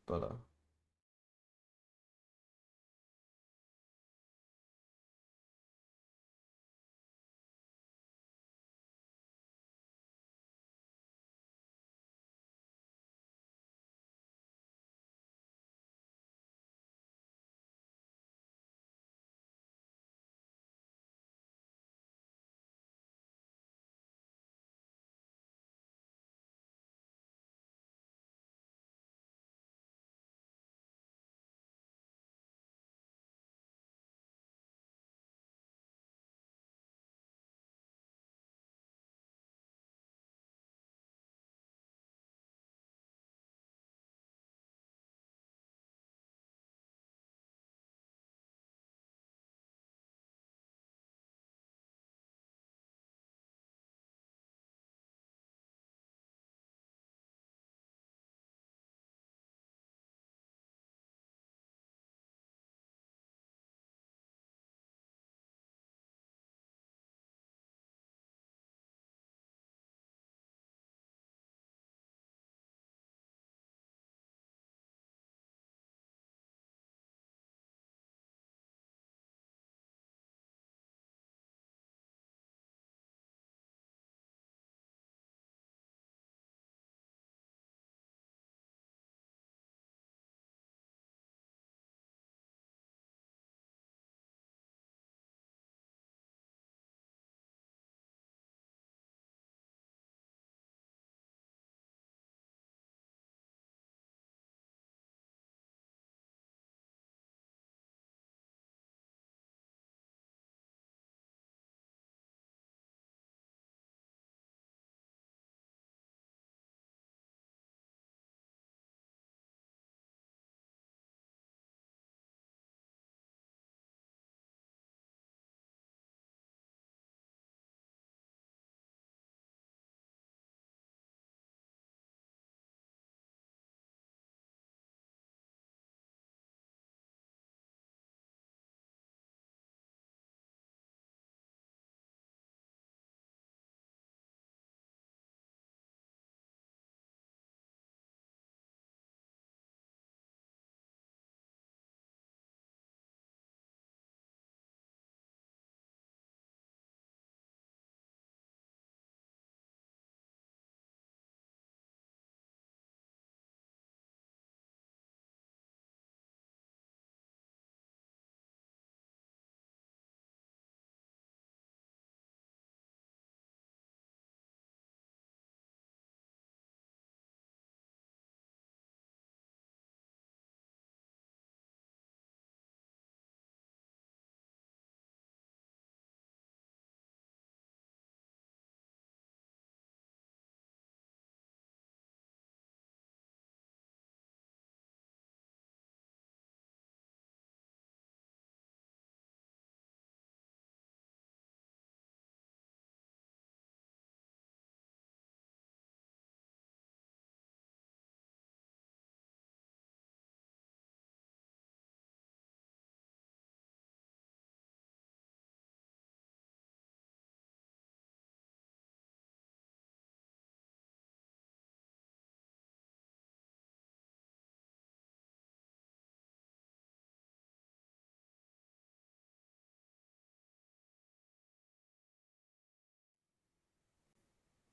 But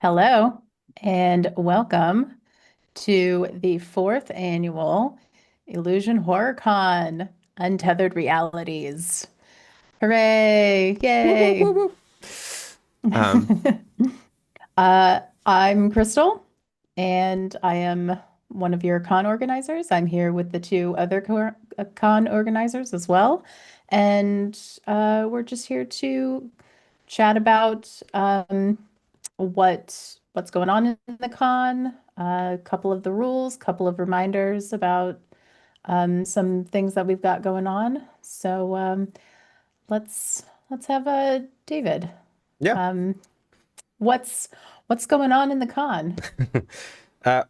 Hello and welcome to the fourth annual Illusion Horror Con Untethered Realities. Hooray! whoop, whoop, Yay! whoop, whoop. Um, I'm Crystal and I am one of your con organizers. I'm here with the two other con organizers as well. And we're just here to chat about what's going on in the con, a couple of the rules, couple of reminders about some things that we've got going on. So let's have a David. yeah. Um, what's what's going on in the con?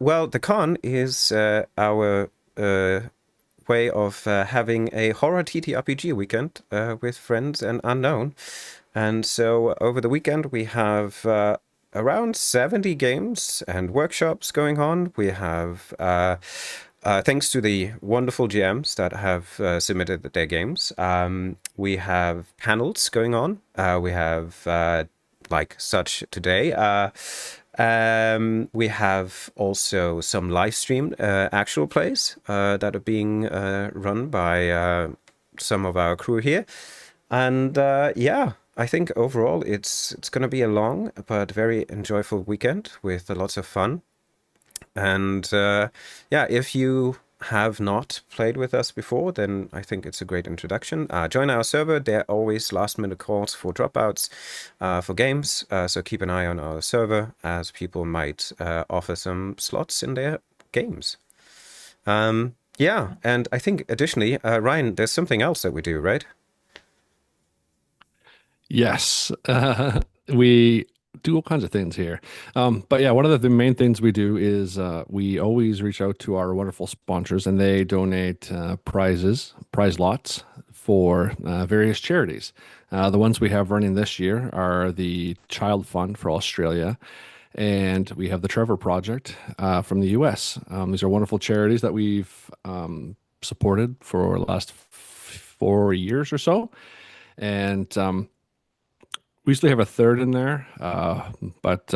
Well, the con is our way of having a horror TTRPG weekend with friends and unknown. And so over the weekend, we have around 70 games and workshops going on. We have thanks to the wonderful GMs that have submitted their games, we have panels going on. We have like such today. We have also some live streamed actual plays that are being run by some of our crew here. And yeah, I think overall it's going to be a long but very enjoyable weekend with lots of fun. And yeah, if you have not played with us before, then I think it's a great introduction. Join our server. There are always last-minute calls for dropouts for games, so keep an eye on our server as people might offer some slots in their games. Yeah, and I think additionally, Ryan, there's something else that we do, right? Yes, we do all kinds of things here. But yeah, one of the main things we do is we always reach out to our wonderful sponsors and they donate prize lots for various charities. The ones we have running this year are the Child Fund for Australia, and we have the Trevor Project from the US. These are wonderful charities that we've supported for the last 4 years or so. And we usually have a third in there, but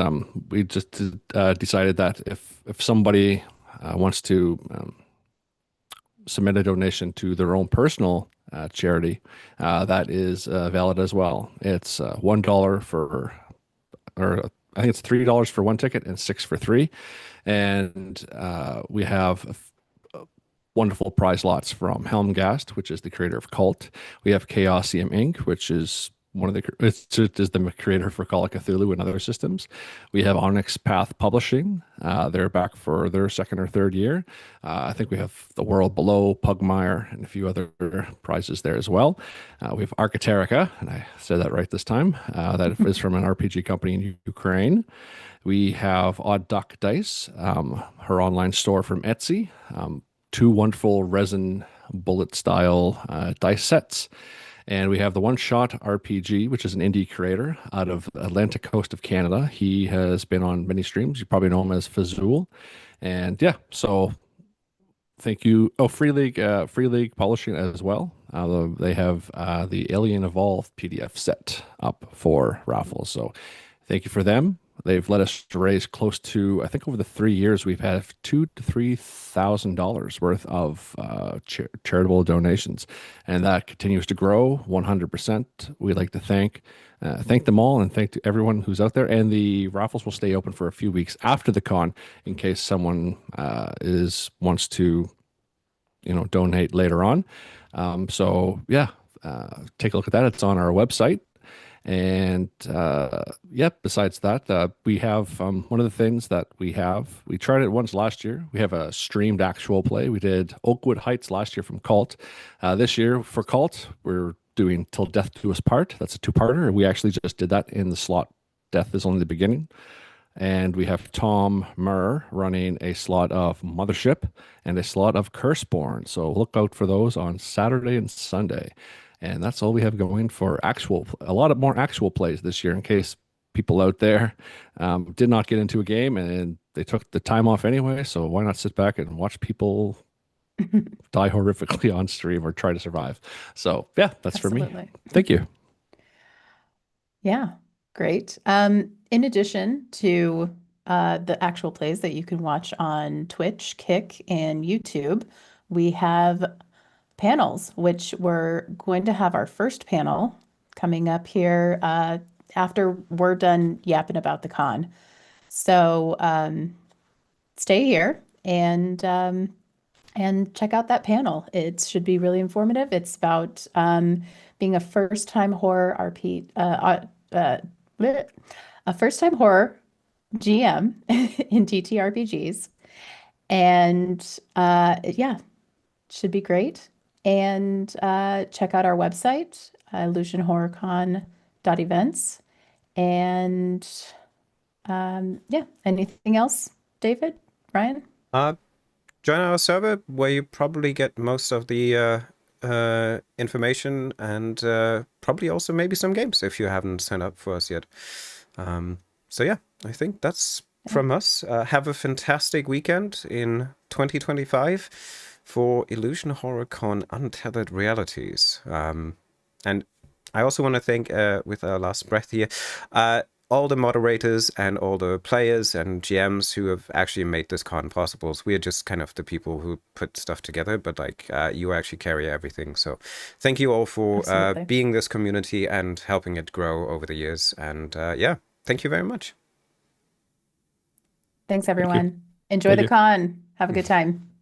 we just decided that if somebody wants to submit a donation to their own personal charity, that is valid as well. It's $1 for, or I think it's $3 for one ticket and six for three. And we have wonderful prize lots from Helmgast, which is the creator of Cult. We have Chaosium Inc., which is it is the creator for Call of Cthulhu and other systems. We have Onyx Path Publishing. They're back for their second or third year. I think we have The World Below, Pugmire, and a few other prizes there as well. We have Architerica, and I said that right this time. That is from an RPG company in Ukraine. We have Odd Duck Dice, her online store from Etsy. Two wonderful resin bullet style dice sets. And we have the One Shot RPG, which is an indie creator out of Atlantic coast of Canada. He has been on many streams. You probably know him as Fazul. And yeah, so thank you. Oh, Free League Publishing as well. They have the Alien Evolved PDF set up for raffles. So thank you for them. They've let us raise close to, I think over the 3 years, we've had $2,000 to $3,000 worth of charitable donations, and that continues to grow 100%. We'd like to thank them all and thank to everyone who's out there. And the raffles will stay open for a few weeks after the con in case someone wants to, donate later on. So yeah, take a look at that. It's on our website. And besides that, we have one of the things that we tried it once last year. We have a streamed actual play. We did Oakwood Heights last year from Cult. This year for Cult, we're doing Till Death Do Us Part. That's a two-parter. We actually just did that in the slot. Death is only the beginning. And we have Tom Murr running a slot of Mothership and a slot of Curseborn. So look out for those on Saturday and Sunday. And that's all we have going for a lot of more actual plays this year in case people out there did not get into a game and they took the time off anyway. So why not sit back and watch people die horrifically on stream or try to survive? So yeah, that's Absolutely. for me. Thank you. Yeah, great. In addition to the actual plays that you can watch on Twitch, Kick, and YouTube, we have panels, which we're going to have our first panel coming up here after we're done yapping about the con. So stay here and check out that panel. It should be really informative. It's about being a first-time horror a first-time horror GM in TTRPGs, and yeah, should be great. And check out our website, illusionhorrorcon.events. And yeah, anything else, David, Ryan? Join our server where you probably get most of the information and probably also maybe some games if you haven't signed up for us yet. So yeah, I think that's from us. Have a fantastic weekend in 2025 for Illusion HorrorCon Untethered Realities. And I also want to thank, with our last breath here, all the moderators and all the players and GMs who have actually made this con possible. So we're just kind of the people who put stuff together, but like you actually carry everything. So thank you all for being this community and helping it grow over the years. And yeah, thank you very much. Thanks, everyone. Enjoy Thank the you. con. Have a good time.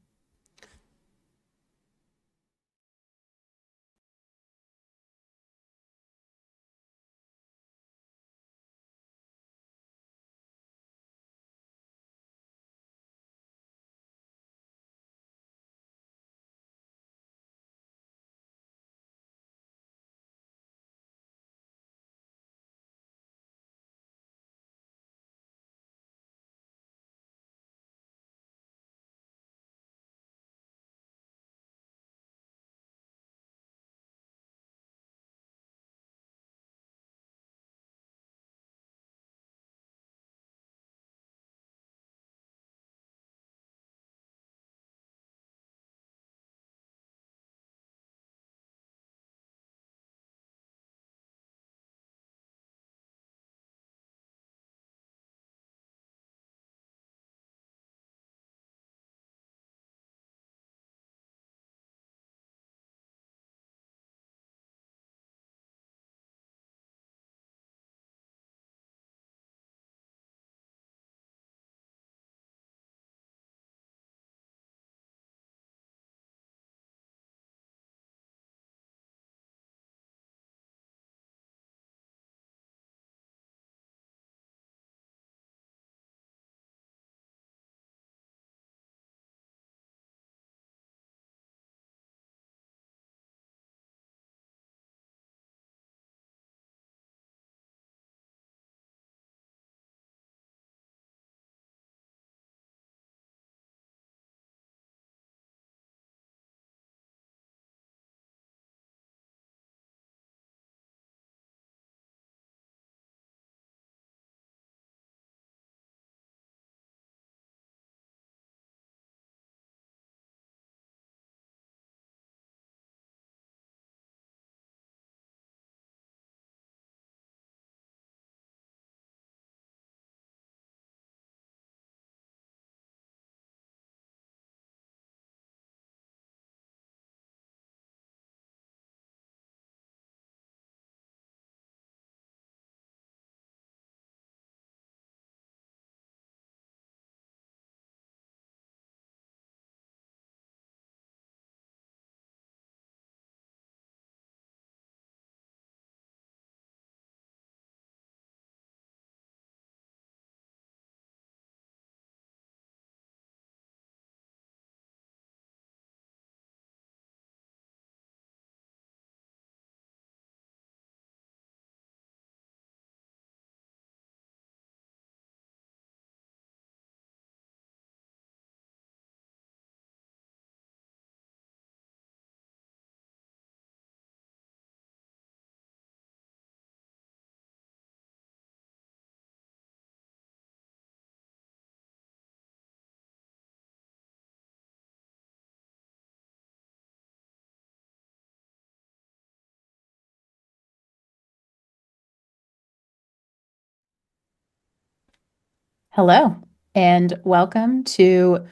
Hello, and welcome to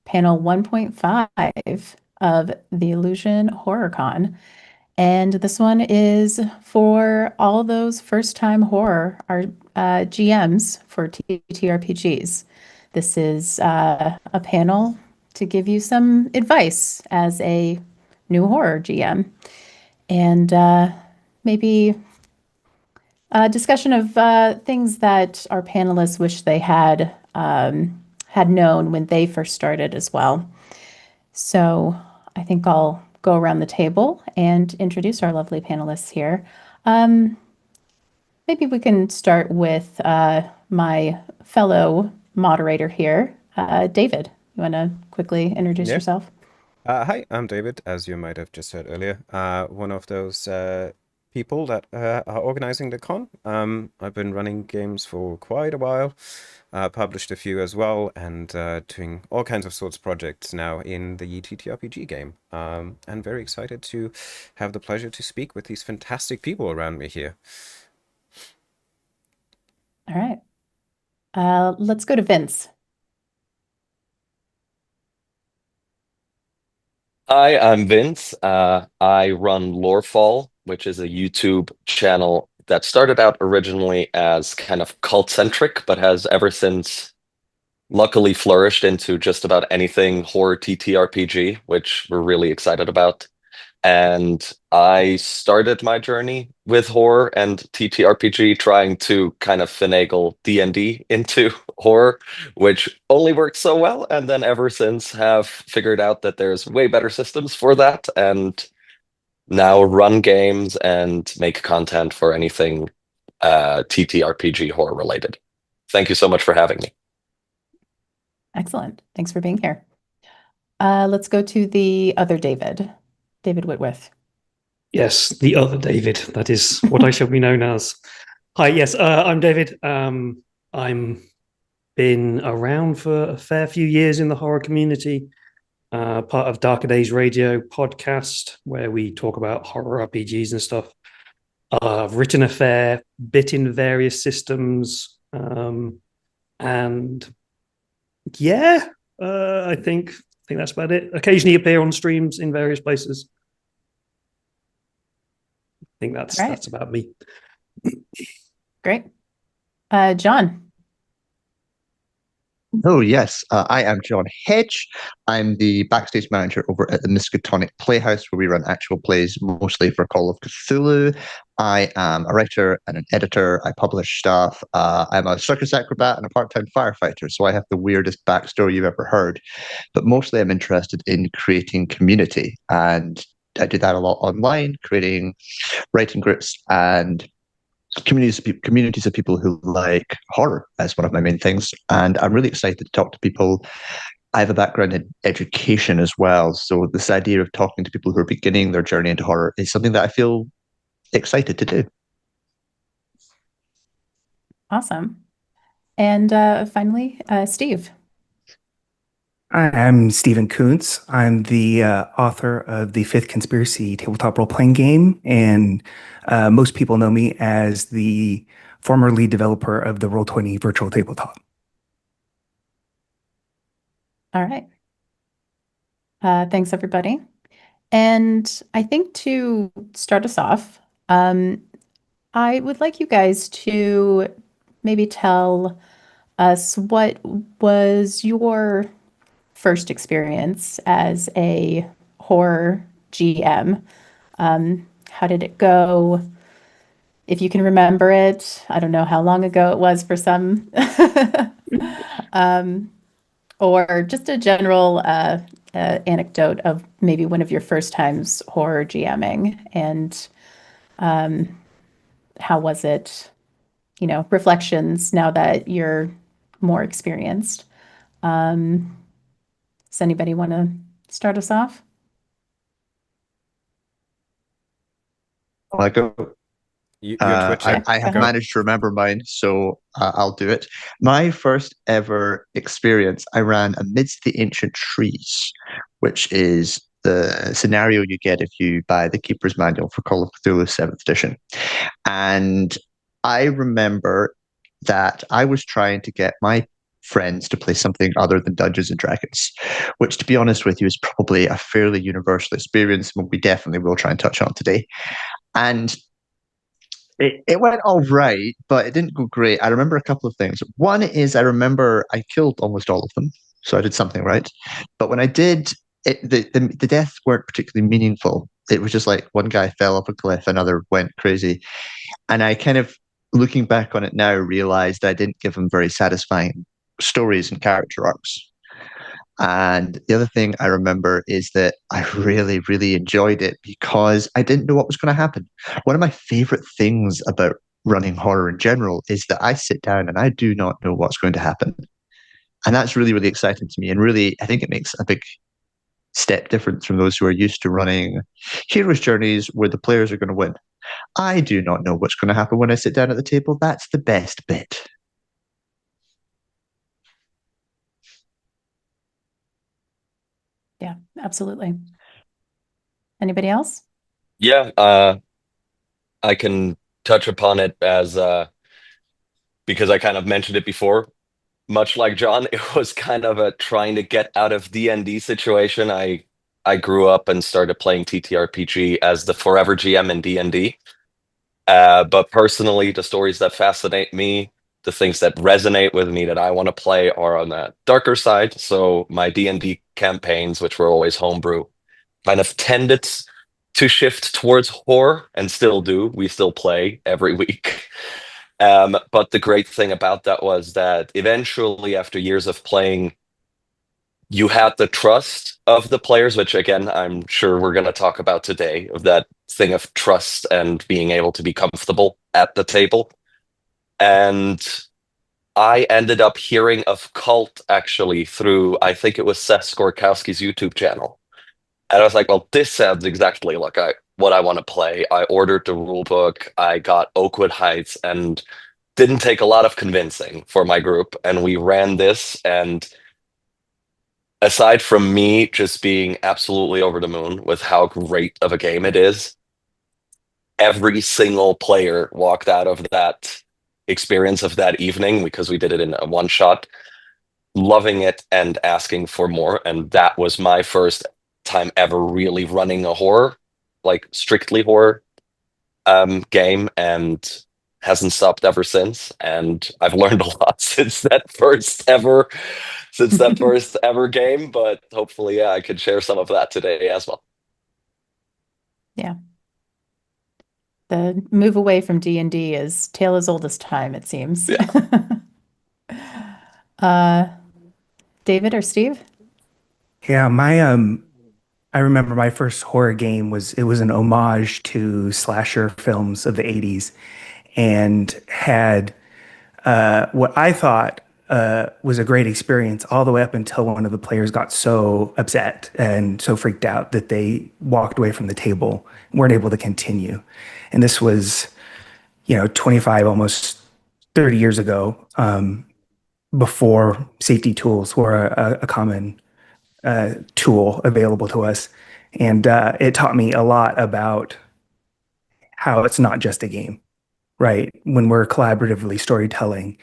panel 1.5 of the Illusion HorrorCon. And this one is for all those first-time horror GMs for TTRPGs. This is a panel to give you some advice as a new horror GM, and maybe a discussion of things that our panelists wish they had known when they first started as well. So I think I'll go around the table and introduce our lovely panelists here. Maybe we can start with my fellow moderator here, David. You want to quickly introduce yourself? Hi, I'm David, as you might have just heard earlier. One of those people that are organizing the con. I've been running games for quite a while, published a few as well, and doing all kinds of sorts of projects now in the TTRPG game. And very excited to have the pleasure to speak with these fantastic people around me here. All right. Let's go to Vince. Hi, I'm Vince. I run Lorefall, which is a YouTube channel that started out originally as kind of cult-centric, but has ever since luckily flourished into just about anything horror TTRPG, which we're really excited about. And I started my journey with horror and TTRPG trying to kind of finagle D&D into horror, which only worked so well. And then ever since have figured out that there's way better systems for that and now run games and make content for anything TTRPG horror related. Thank you so much for having me. Excellent. Thanks for being here. Let's go to the other David Whitworth. Yes, the other David. That is what I shall be known as. Hi, yes, I'm David. I'm been around for a fair few years in the horror community, part of Darker Days Radio podcast, where we talk about horror RPGs and stuff. I've written a fair bit in various systems, and yeah, I think that's about it. Occasionally appear on streams in various places. I think that's about me. Great. John. Oh, yes. I am John Hedge. I'm the backstage manager over at the Miskatonic Playhouse, where we run actual plays, mostly for Call of Cthulhu. I am a writer and an editor. I publish stuff. I'm a circus acrobat and a part-time firefighter, so I have the weirdest backstory you've ever heard. But mostly I'm interested in creating community, and I do that a lot online, creating writing groups and communities of people who like horror as one of my main things. And I'm really excited to talk to people. I have a background in education as well, so this idea of talking to people who are beginning their journey into horror is something that I feel excited to do. Awesome. And finally, Steve. I'm Stephen Koontz. I'm the author of the Fifth Conspiracy tabletop role-playing game, and most people know me as the former lead developer of the Roll20 virtual tabletop. All right. Thanks, everybody. And I think to start us off, I would like you guys to maybe tell us what was your first experience as a horror GM. How did it go? If you can remember it, I don't know how long ago it was for some, or just a general anecdote of maybe one of your first times horror GMing, and how was it? Reflections now that you're more experienced. Does anybody want to start us off? I go. You're twitching. I have managed to remember mine, so I'll do it. My first ever experience, I ran Amidst the Ancient Trees, which is the scenario you get if you buy the Keeper's Manual for Call of Cthulhu 7th edition. And I remember that I was trying to get my friends to play something other than Dungeons and Dragons, which, to be honest with you, is probably a fairly universal experience, and we definitely will try and touch on today. And it went all right, but it didn't go great. I remember a couple of things. One is I remember I killed almost all of them, so I did something right. But when I did, the deaths weren't particularly meaningful. It was just like one guy fell off a cliff, another went crazy. And I kind of, looking back on it now, realized I didn't give him very satisfying stories and character arcs. And the other thing I remember is that I really, really enjoyed it because I didn't know what was going to happen. One of my favorite things about running horror in general is that I sit down and I do not know what's going to happen. And that's really, really exciting to me. And really, I think it makes a big step difference from those who are used to running heroes' journeys where the players are going to win. I do not know what's going to happen when I sit down at the table. That's the best bit. Yeah, absolutely. Anybody else? Yeah, I can touch upon it as because I kind of mentioned it before. Much like John, it was kind of a trying to get out of D&D situation. I grew up and started playing TTRPG as the forever GM in D&D. But personally, the stories that fascinate me, the things that resonate with me that I want to play are on the darker side. So my D&D campaigns, which were always homebrew, kind of tended to shift towards horror and still do. We still play every week. But the great thing about that was that eventually, after years of playing, you had the trust of the players, which again, I'm sure we're going to talk about today, of that thing of trust and being able to be comfortable at the table. And I ended up hearing of Cult actually through, I think it was Seth Skorkowski's YouTube channel. And I was like, well, this sounds exactly like what I want to play. I ordered the rule book, I got Oakwood Heights, and didn't take a lot of convincing for my group. And we ran this, and aside from me just being absolutely over the moon with how great of a game it is, every single player walked out of that experience of that evening, because we did it in a one shot, loving it and asking for more. And that was my first time ever really running a horror, like strictly horror game, and hasn't stopped ever since. And I've learned a lot since that first ever game. But hopefully, yeah, I could share some of that today as well. Yeah. The move away from D&D is tale as old as time, it seems. David or Steve? Yeah, I remember my first horror game was an homage to slasher films of the 80s, and had what I thought was a great experience all the way up until one of the players got so upset and so freaked out that they walked away from the table and weren't able to continue. And this was, 25, almost 30 years ago, before safety tools were a common tool available to us. And it taught me a lot about how it's not just a game, right? When we're collaboratively storytelling,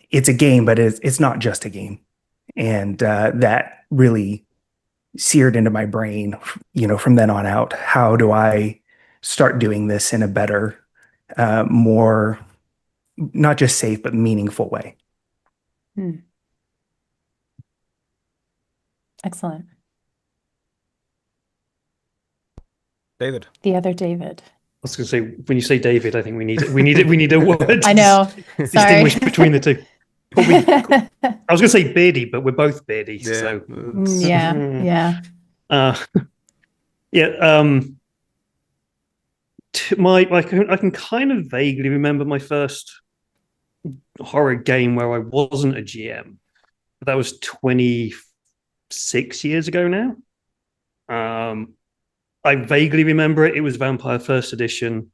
it's a game, but it's not just a game. And that really seared into my brain, from then on out. How do I start doing this in a better, more, not just safe, but meaningful way? Excellent. David. The other David. I was going to say, when you say David, I think we need a word. I know. Sorry. Distinguish between the two. I was going to say beardy, but we're both beardy. Yeah. So Yeah. I can kind of vaguely remember my first horror game where I wasn't a GM. But that was 26 years ago now. I vaguely remember it. It was Vampire First Edition.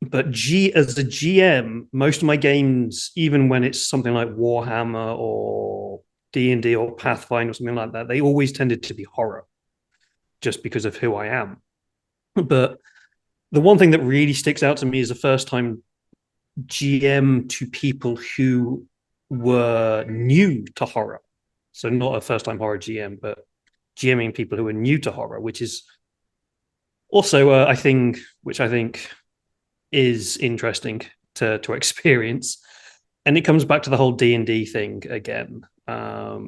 But as a GM, most of my games, even when it's something like Warhammer or D&D or Pathfinder or something like that, they always tended to be horror, just because of who I am. But the one thing that really sticks out to me is the first time GM to people who were new to horror. So not a first-time horror GM, but GMing people who are new to horror, which is also a thing which I think is interesting to experience. And it comes back to the whole D&D thing again.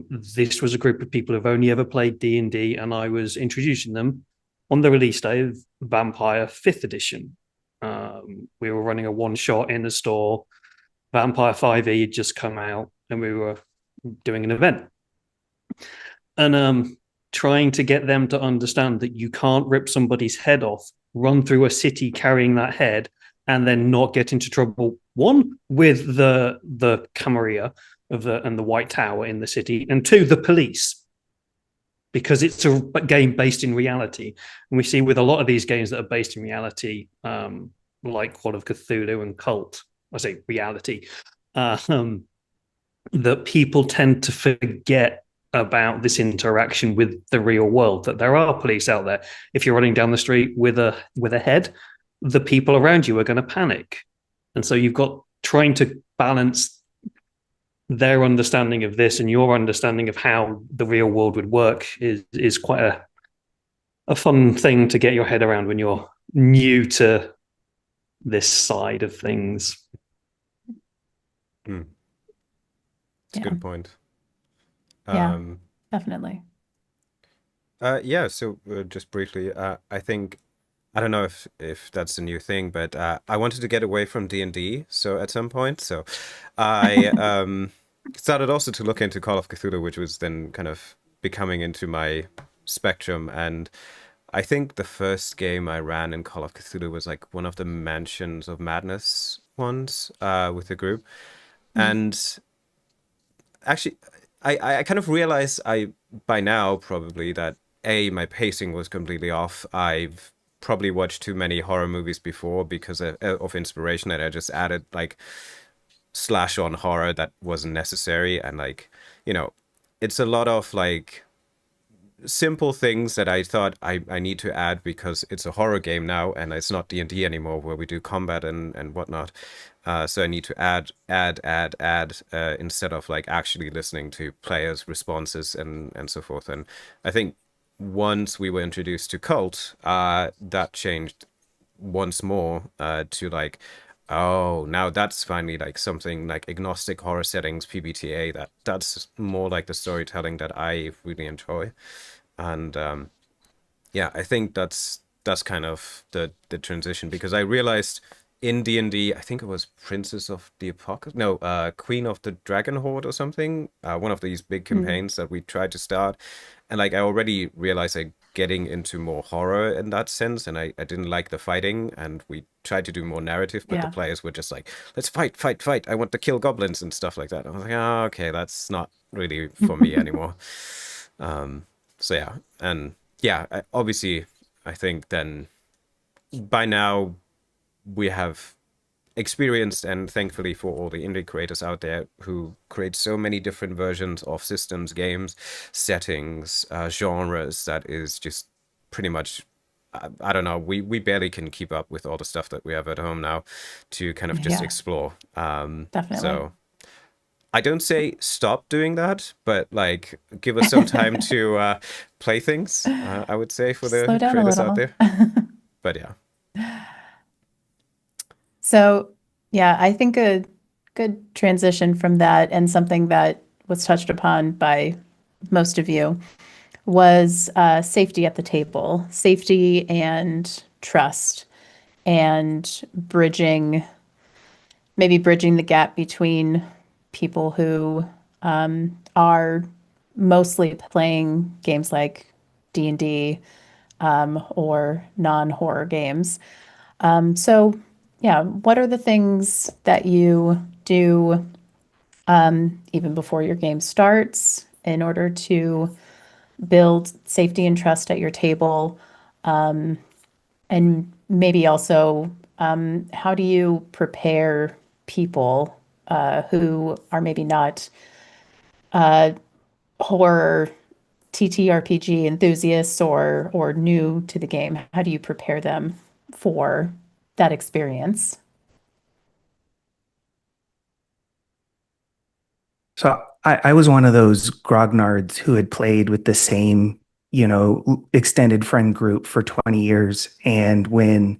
This was a group of people who've only ever played D&D, and I was introducing them on the release day of Vampire 5th edition. We were running a one-shot in the store. Vampire 5e had just come out, and we were doing an event. And trying to get them to understand that you can't rip somebody's head off, run through a city carrying that head, and then not get into trouble, one, with the Camarilla and the White Tower in the city, and two, the police. because it's a game based in reality. And we see with a lot of these games that are based in reality, like Call of Cthulhu and Cult, I say reality, that people tend to forget about this interaction with the real world, that there are police out there. If you're running down the street with a head, the people around you are going to panic. And so you've got trying to balance their understanding of this and your understanding of how the real world would work is quite a fun thing to get your head around when you're new to this side of things. It's a Yeah. good point. Yeah. Definitely. Yeah, so just briefly, I think I don't know if that's a new thing, but I wanted to get away from D&D, so at some point, so I started also to look into Call of Cthulhu, which was then kind of becoming into my spectrum. And I think the first game I ran in Call of Cthulhu was like one of the Mansions of Madness ones with the group. And actually, I kind of realized by now probably that my pacing was completely off. I've probably watched too many horror movies before because of inspiration, and I just added like slash on horror that wasn't necessary. And like, it's a lot of like simple things that I thought I need to add because it's a horror game now and it's not D&D anymore where we do combat and whatnot. So I need to add instead of like actually listening to players' responses and so forth. And I think once we were introduced to Cult, that changed once more to like, oh, now that's finally like something like agnostic horror settings, PBTA, that's more like the storytelling that I really enjoy. And yeah, I think that's kind of the transition, because I realized in D&D, I think it was Princess of the Apocalypse, no, Queen of the Dragon Horde or something, one of these big campaigns that we tried to start. And like I already realized like getting into more horror in that sense, and I didn't like the fighting, and we tried to do more narrative, but the players were just like, let's fight, I want to kill goblins and stuff like that. I was like, oh, okay, that's not really for me anymore. So yeah, and yeah, obviously I think then by now we have experienced, and thankfully for all the indie creators out there who create so many different versions of systems, games, settings, genres, that is just pretty much, I don't know, we barely can keep up with all the stuff that we have at home now to kind of just explore. Definitely. So I don't say stop doing that, but like give us some time to play things, I would say, for the creators out there. But yeah. So, yeah, I think a good transition from that, and something that was touched upon by most of you, was safety at the table, safety and trust, and maybe bridging the gap between people who are mostly playing games like D&D or non-horror games. So yeah, what are the things that you do even before your game starts in order to build safety and trust at your table? And maybe also, how do you prepare people who are maybe not horror TTRPG enthusiasts or new to the game? How do you prepare them for that experience? So I was one of those grognards who had played with the same, extended friend group for 20 years. And when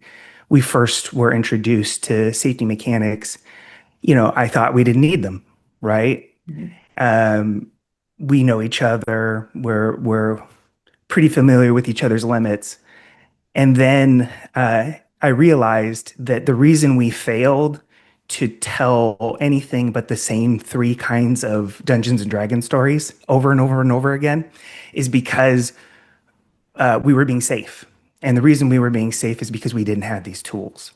we first were introduced to safety mechanics, I thought we didn't need them, right? We know each other. We're pretty familiar with each other's limits. And then I realized that the reason we failed to tell anything but the same 3 kinds of Dungeons and Dragons stories over and over and over again is because we were being safe. And the reason we were being safe is because we didn't have these tools.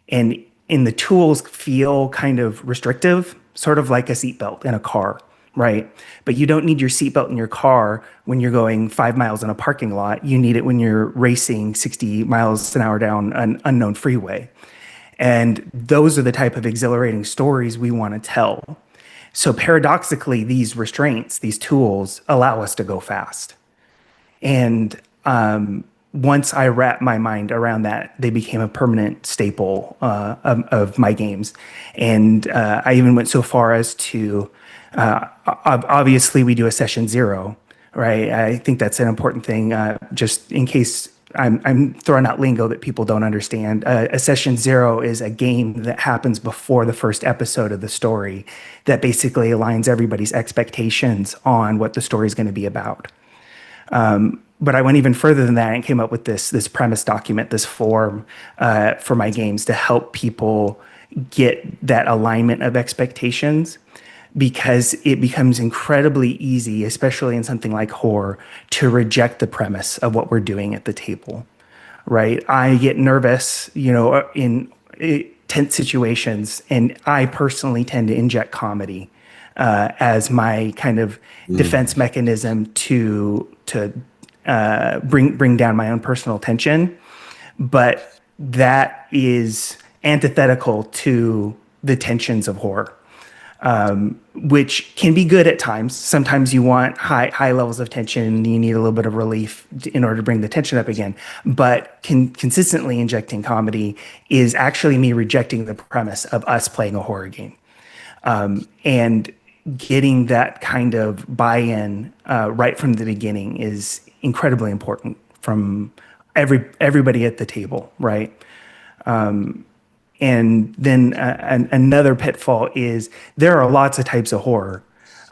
And the tools feel kind of restrictive, sort of like a seatbelt in a car. right? But you don't need your seatbelt in your car when you're going 5 miles in a parking lot. You need it when you're racing 60 miles an hour down an unknown freeway. And those are the type of exhilarating stories we want to tell. So paradoxically, these restraints, these tools allow us to go fast. And once I wrapped my mind around that, they became a permanent staple of my games. And I even went so far as to, obviously, we do a session 0, right? I think that's an important thing, just in case I'm throwing out lingo that people don't understand. A session 0 is a game that happens before the first episode of the story that basically aligns everybody's expectations on what the story is going to be about. But I went even further than that and came up with this premise document, this form for my games to help people get that alignment of expectations, because it becomes incredibly easy, especially in something like horror, to reject the premise of what we're doing at the table, right? I get nervous, in tense situations, and I personally tend to inject comedy as my kind of defense mechanism to bring down my own personal tension. But that is antithetical to the tensions of horror, which can be good at times. Sometimes you want high levels of tension and you need a little bit of relief in order to bring the tension up again. But consistently injecting comedy is actually me rejecting the premise of us playing a horror game. And getting that kind of buy-in right from the beginning is incredibly important from everybody at the table, right? And then another pitfall is there are lots of types of horror,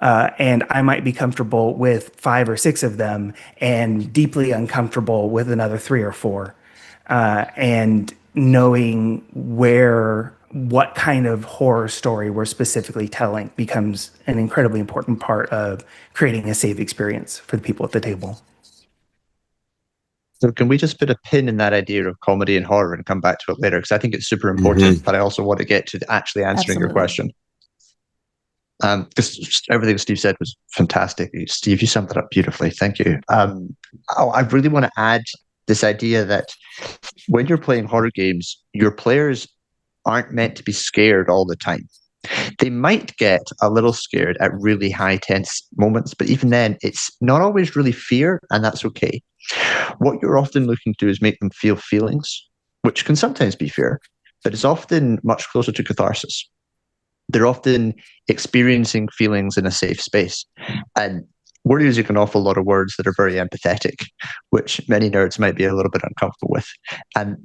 and I might be comfortable with 5 or 6 of them and deeply uncomfortable with another 3 or 4. And knowing what kind of horror story we're specifically telling becomes an incredibly important part of creating a safe experience for the people at the table. So can we just put a pin in that idea of comedy and horror and come back to it later? Because I think it's super important, but I also want to get to actually answering your question. Because everything Steve said was fantastic. Steve, you summed it up beautifully. Thank you. I really want to add this idea that when you're playing horror games, your players aren't meant to be scared all the time. They might get a little scared at really high tense moments, but even then, it's not always really fear, and that's okay. What you're often looking to do is make them feel feelings, which can sometimes be fear, but it's often much closer to catharsis. They're often experiencing feelings in a safe space. And we're using an awful lot of words that are very empathetic, which many nerds might be a little bit uncomfortable with. And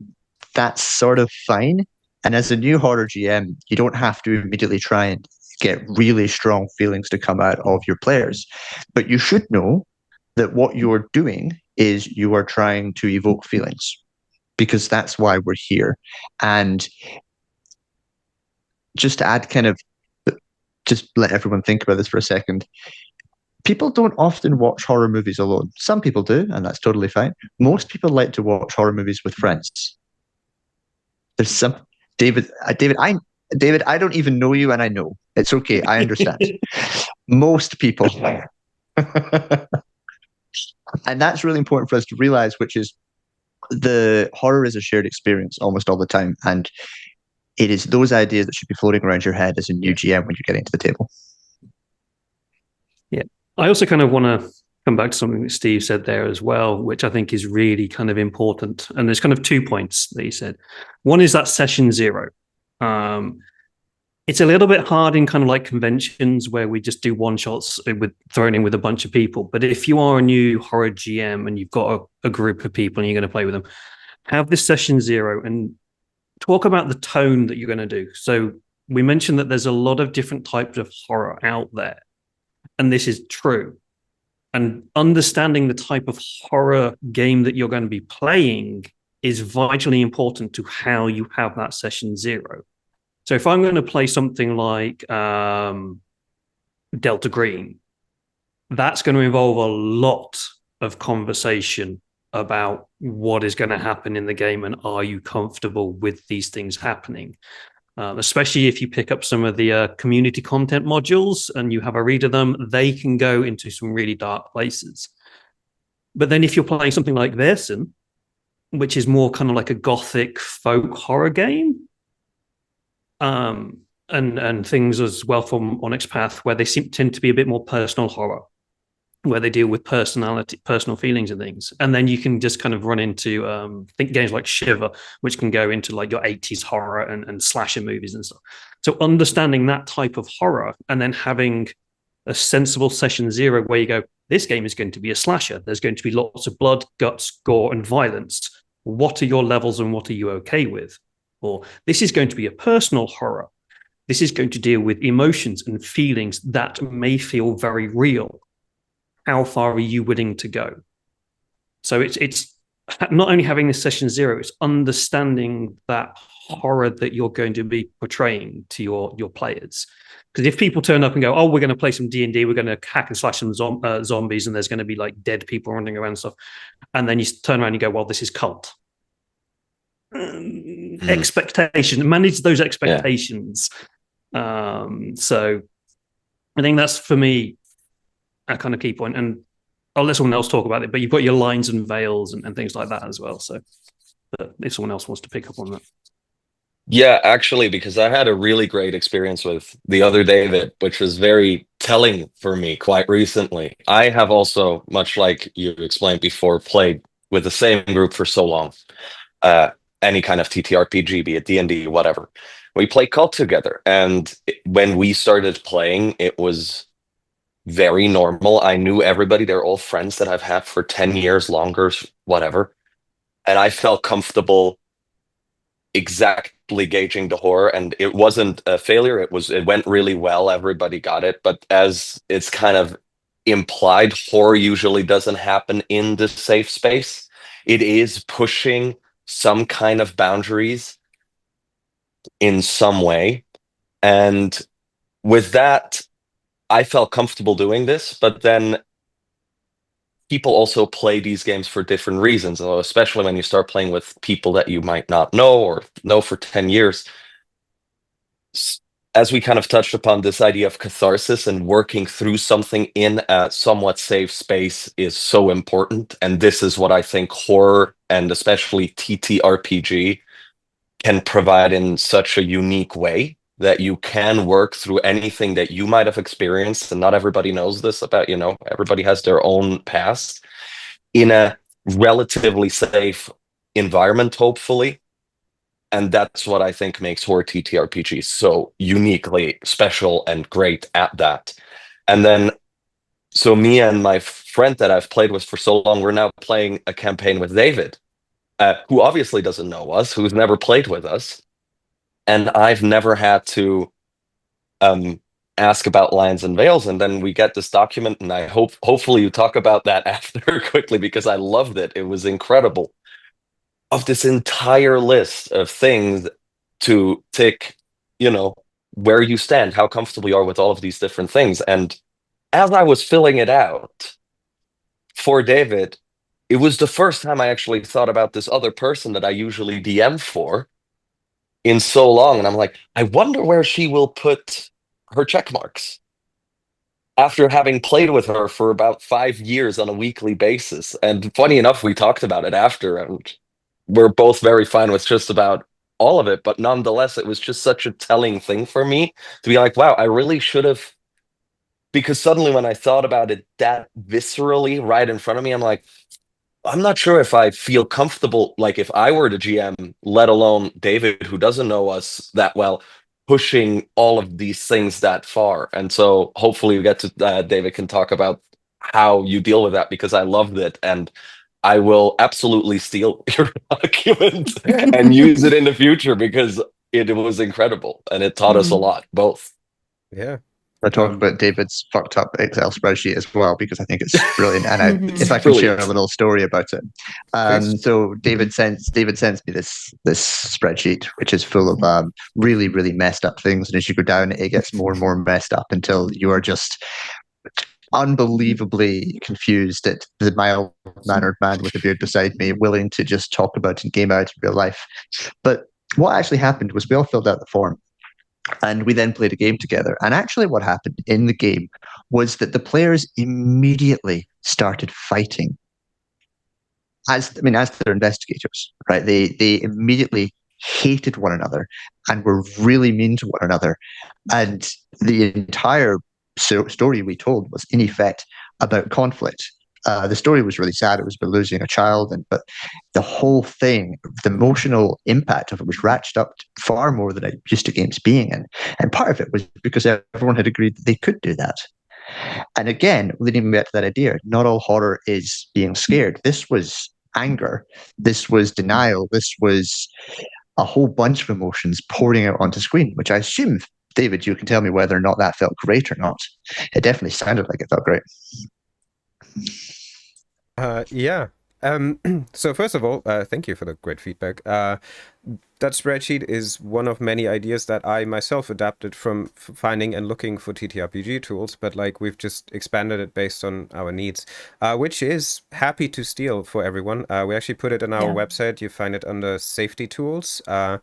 that's sort of fine. And as a new horror GM, you don't have to immediately try and get really strong feelings to come out of your players. But you should know that what you're doing is you are trying to evoke feelings, because that's why we're here. And just to add just let everyone think about this for a second. People don't often watch horror movies alone. Some people do, and that's totally fine. Most people like to watch horror movies with friends. There's some David, I don't even know you, and I know. It's okay. I understand. Most people. And that's really important for us to realize, which is the horror is a shared experience almost all the time. And it is those ideas that should be floating around your head as a new GM when you're getting to the table. Yeah. I also kind of want to come back to something that Steve said there as well, which I think is really kind of important. And there's kind of 2 points that he said. One is that session 0. It's a little bit hard in kind of like conventions where we just do one shots thrown in with a bunch of people. But if you are a new horror GM and you've got a group of people and you're going to play with them, have this session 0 and talk about the tone that you're going to do. So we mentioned that there's a lot of different types of horror out there, and this is true. And understanding the type of horror game that you're going to be playing is vitally important to how you have that session 0. So if I'm going to play something like Delta Green, that's going to involve a lot of conversation about what is going to happen in the game and are you comfortable with these things happening. especially if you pick up some of the community content modules and you have a read of them, they can go into some really dark places. But then if you're playing something like this, which is more kind of like a gothic folk horror game, and things as well from Onyx Path, where they tend to be a bit more personal horror, where they deal with personal feelings and things. And then you can just kind of run into think games like Shiver, which can go into like your 80s horror and slasher movies and stuff. So understanding that type of horror and then having a sensible session 0 where you go, this game is going to be a slasher. There's going to be lots of blood, guts, gore, and violence. What are your levels and what are you okay with? Or this is going to be a personal horror. This is going to deal with emotions and feelings that may feel very real. How far are you willing to go? So it's not only having this session 0, it's understanding that horror that you're going to be portraying to your players. Because if people turn up and go, oh, we're going to play some D&D, we're going to hack and slash some zombies, and there's going to be like dead people running around and stuff, and then you turn around and you go, well, this is cult. Expectation, manage those expectations. So I think that's, for me, a kind of key point. And I'll let someone else talk about it, but you've got your lines and veils and things like that as well. So but if someone else wants to pick up on that. Yeah, actually, because I had a really great experience with the other David, which was very telling for me quite recently. I have also, much like you explained before, played with the same group for so long. Any kind of TTRPG, be it D&D, whatever. We play Cult together. And when we started playing, it was very normal. I knew everybody. They're all friends that I've had for 10 years, longer, whatever. And I felt comfortable exactly gauging the horror, and it wasn't a failure. It went really well. Everybody got it. But as it's kind of implied, horror usually doesn't happen in the safe space. It is pushing some kind of boundaries in some way. And with that, I felt comfortable doing this, but then people also play these games for different reasons, especially when you start playing with people that you might not know or know for 10 years. As we kind of touched upon, this idea of catharsis and working through something in a somewhat safe space is so important. And this is what I think horror, and especially TTRPG, can provide in such a unique way, that you can work through anything that you might have experienced. And not everybody knows this about, everybody has their own past, in a relatively safe environment, hopefully. And that's what I think makes horror TTRPG so uniquely special and great at that. And then, so me and my friend that I've played with for so long, we're now playing a campaign with David, who obviously doesn't know us, who's never played with us. And I've never had to ask about lines and veils. And then we get this document, and I hopefully you talk about that after quickly, because I loved it. It was incredible. Of this entire list of things to tick, where you stand, how comfortable you are with all of these different things. And as I was filling it out for David, it was the first time I actually thought about this other person that I usually DM for in so long. And I'm like, I wonder where she will put her check marks after having played with her for about 5 years on a weekly basis. And funny enough, we talked about it after, and we're both very fine with just about all of it. But nonetheless, it was just such a telling thing for me to be like, wow, I really should have, because suddenly when I thought about it that viscerally right in front of me, I'm like, I'm not sure if I feel comfortable, like if I were the GM, let alone David, who doesn't know us that well, pushing all of these things that far. And so hopefully we get to, David can talk about how you deal with that, because I loved it. And I will absolutely steal your document and use it in the future, because it was incredible and it taught us a lot, both. Yeah. I talk about David's fucked up Excel spreadsheet as well, because I think it's brilliant. And if I can share a little story about it. So David sends me this spreadsheet, which is full of really, really messed up things. And as you go down, it gets more and more messed up until you are just unbelievably confused at the mild-mannered man with a beard beside me, willing to just talk about and game out in real life. But what actually happened was we all filled out the form. And we then played a game together. And actually, what happened in the game was that the players immediately started fighting. As they're investigators, right? They immediately hated one another and were really mean to one another. And the entire story we told was, in effect, about conflict. The story was really sad. It was about losing a child, but the whole thing, the emotional impact of it was ratcheted up far more than I'm used to games being in. And part of it was because everyone had agreed that they could do that. And again, leading me back to that idea, not all horror is being scared. This was anger. This was denial. This was a whole bunch of emotions pouring out onto screen, which I assume, David, you can tell me whether or not that felt great or not. It definitely sounded like it felt great. Yeah. So first of all, thank you for the great feedback. That spreadsheet is one of many ideas that I myself adapted from finding and looking for TTRPG tools, but like we've just expanded it based on our needs, which is happy to steal for everyone. We actually put it on our website. You find it under safety tools, under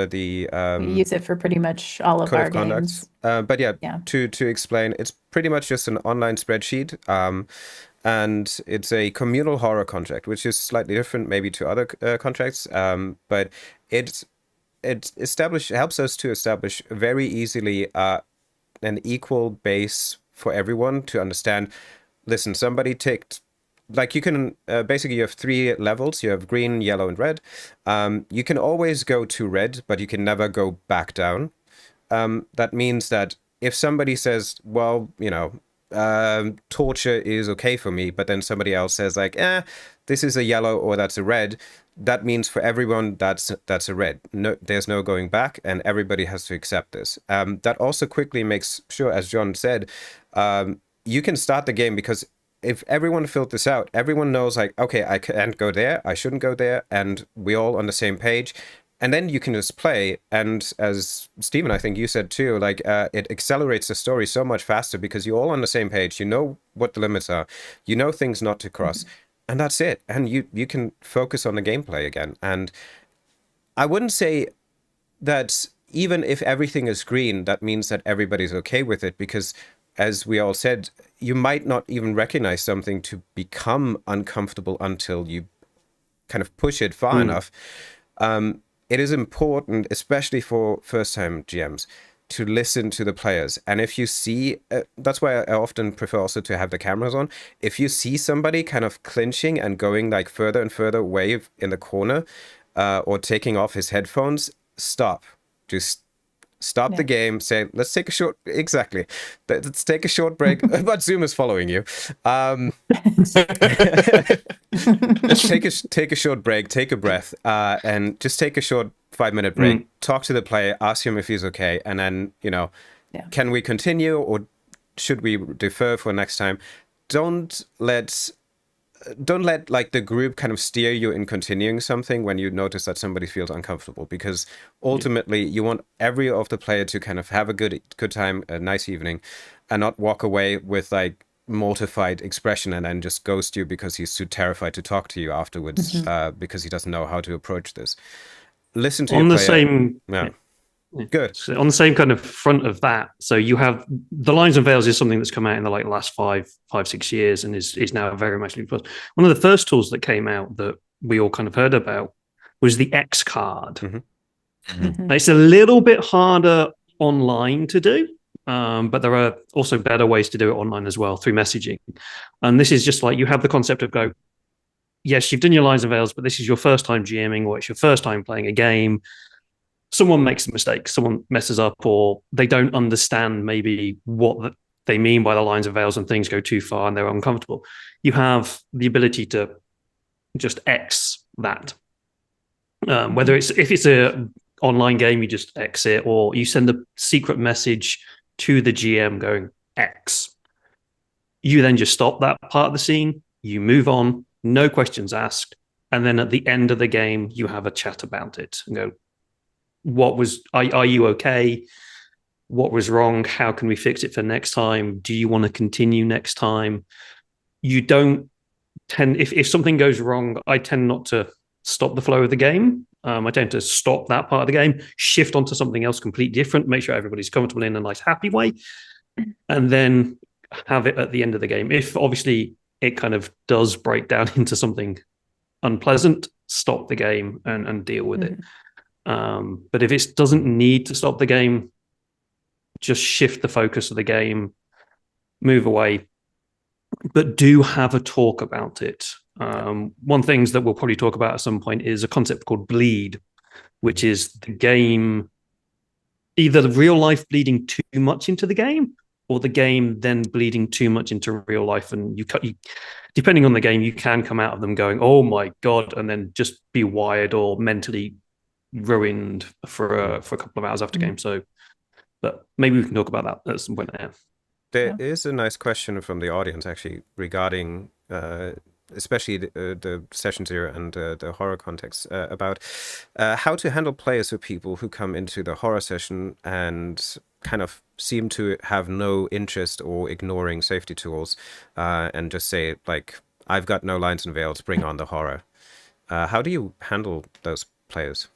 the we use it for pretty much all of our games. But to explain, it's pretty much just an online spreadsheet. And it's a communal horror contract, which is slightly different maybe to other contracts, but it helps us to establish very easily an equal base for everyone to understand. Listen, somebody ticked, like you can, basically you have 3 levels. You have green, yellow, and red. You can always go to red, but you can never go back down. That means that if somebody says, well, torture is okay for me, but then somebody else says like, this is a yellow or that's a red, that means for everyone that's a red. No, there's no going back, and everybody has to accept this. That also quickly makes sure, as John said, you can start the game, because if everyone filled this out, everyone knows like, okay, I can't go there, I shouldn't go there, and we're all on the same page. And then you can just play, and as Stephen, I think you said too, like it accelerates the story so much faster because you're all on the same page. You know what the limits are, you know things not to cross, and that's it. And you can focus on the gameplay again. And I wouldn't say that even if everything is green, that means that everybody's okay with it, because as we all said, you might not even recognize something to become uncomfortable until you kind of push it far enough. It is important, especially for first-time GMs, to listen to the players. And if you see, that's why I often prefer also to have the cameras on. If you see somebody kind of clinching and going like further and further away in the corner, or taking off his headphones, stop. Just stop the game, say, let's take a short, let's take a short break, but Zoom is following you. Take a short break, take a breath, and just take a short 5-minute break, talk to the player, ask him if he's okay, and then, can we continue or should we defer for next time? Don't let like the group kind of steer you in continuing something when you notice that somebody feels uncomfortable, because ultimately you want every of the player to kind of have a good time, a nice evening, and not walk away with like mortified expression and then just ghost you because he's too terrified to talk to you afterwards, because he doesn't know how to approach this. Listen to on your the player. same Good. So on the same kind of front of that, so you have the Lines and Veils is something that's come out in the last 5-6 years and is now very much one of the first tools that came out that we all kind of heard about was the X card. It's a little bit harder online to do, but there are also better ways to do it online as well through messaging. And this is just like, you have the concept of go, yes, you've done your Lines and Veils, but this is your first time GMing, or it's your first time playing a game. Someone makes a mistake, someone messes up, or they don't understand maybe what they mean by the Lines and Veils, and things go too far and they're uncomfortable. You have the ability to just X that. Whether if it's a online game, you just X it, or you send a secret message to the GM going X. You then just stop that part of the scene, you move on, no questions asked, and then at the end of the game, you have a chat about it and go, are you okay? What was wrong? How can we fix it for next time? Do you want to continue next time? You don't tend, if something goes wrong, I tend not to stop the flow of the game. I tend to stop that part of the game, shift onto something else completely different, make sure everybody's comfortable in a nice, happy way, and then have it at the end of the game. If obviously it kind of does break down into something unpleasant, stop the game and deal with it. But if it doesn't need to stop the game, just shift the focus of the game, move away, but do have a talk about it. One things that we'll probably talk about at some point is a concept called bleed, which is the game, either the real life bleeding too much into the game, or the game then bleeding too much into real life. And you depending on the game, you can come out of them going, "Oh my God," and then just be wired or mentally ruined for a couple of hours after game. So, but maybe we can talk about that at some point there. There is a nice question from the audience actually regarding especially the session zero and the horror context about how to handle players or people who come into the horror session and kind of seem to have no interest or ignoring safety tools and just say, like, I've got no lines and veils, bring on the horror. How do you handle those players?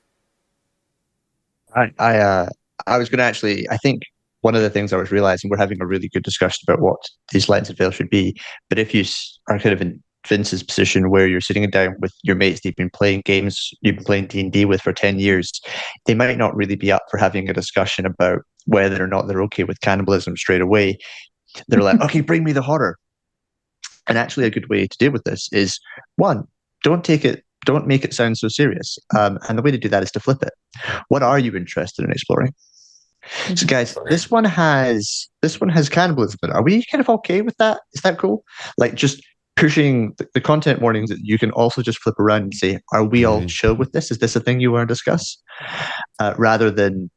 I was going to actually, I think one of the things I was realizing, we're having a really good discussion about what these lines and veils should be. But if you are kind of in Vince's position where you're sitting down with your mates that you've been playing games, you've been playing D&D with for 10 years, they might not really be up for having a discussion about whether or not they're okay with cannibalism straight away. They're like, okay, bring me the horror. And actually a good way to deal with this is, one, don't make it sound so serious. And the way to do that is to flip it. What are you interested in exploring? So guys, this one has cannibalism. Are we kind of okay with that? Is that cool? Like, just pushing the content warnings that you can also just flip around and say, are we all chill with this? Is this a thing you want to discuss? Rather than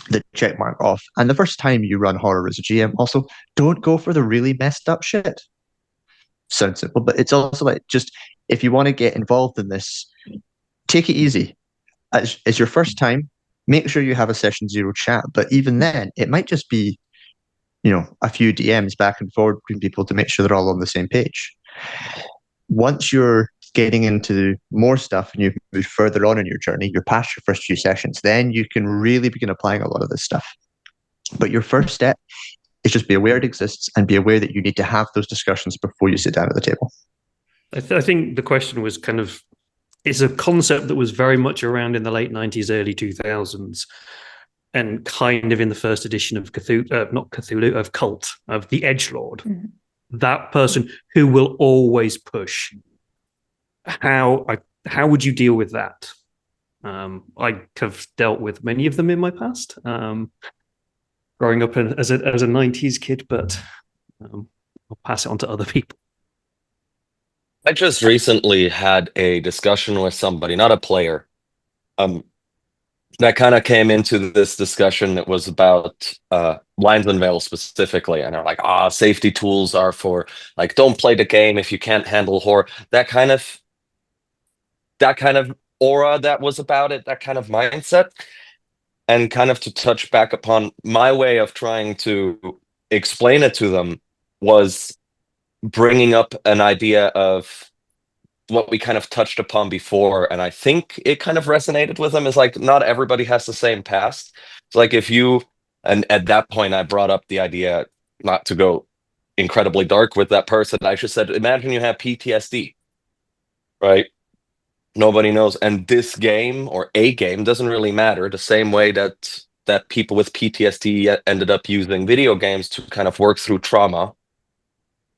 the check mark off. And the first time you run horror as a GM, also don't go for the really messed up shit. Sounds simple, but it's also like, just if you want to get involved in this, take it easy. As your first time, make sure you have a session zero chat. But even then, it might just be, a few DMs back and forward between people to make sure they're all on the same page. Once you're getting into more stuff and you've moved further on in your journey, you're past your first few sessions, then you can really begin applying a lot of this stuff. But your first step is just be aware it exists and be aware that you need to have those discussions before you sit down at the table. I think the question was kind of, it's a concept that was very much around in the late 90s, early 2000s, and kind of in the first edition of of Cult, of the Edgelord. Mm-hmm. That person who will always push. How would you deal with that? I have dealt with many of them in my past, growing up as a 90s kid, but I'll pass it on to other people. I just recently had a discussion with somebody, not a player, that kind of came into this discussion that was about lines and veils specifically. And they're like, safety tools are for, like, don't play the game if you can't handle horror. That kind of aura that was about it, that kind of mindset. And kind of to touch back upon my way of trying to explain it to them was bringing up an idea of what we kind of touched upon before, and I think it kind of resonated with them, is like, not everybody has the same past. It's like, if you, and at that point I brought up the idea, not to go incredibly dark with that person, I just said, imagine you have PTSD, right? Nobody knows, and this game or a game doesn't really matter, the same way that people with PTSD ended up using video games to kind of work through trauma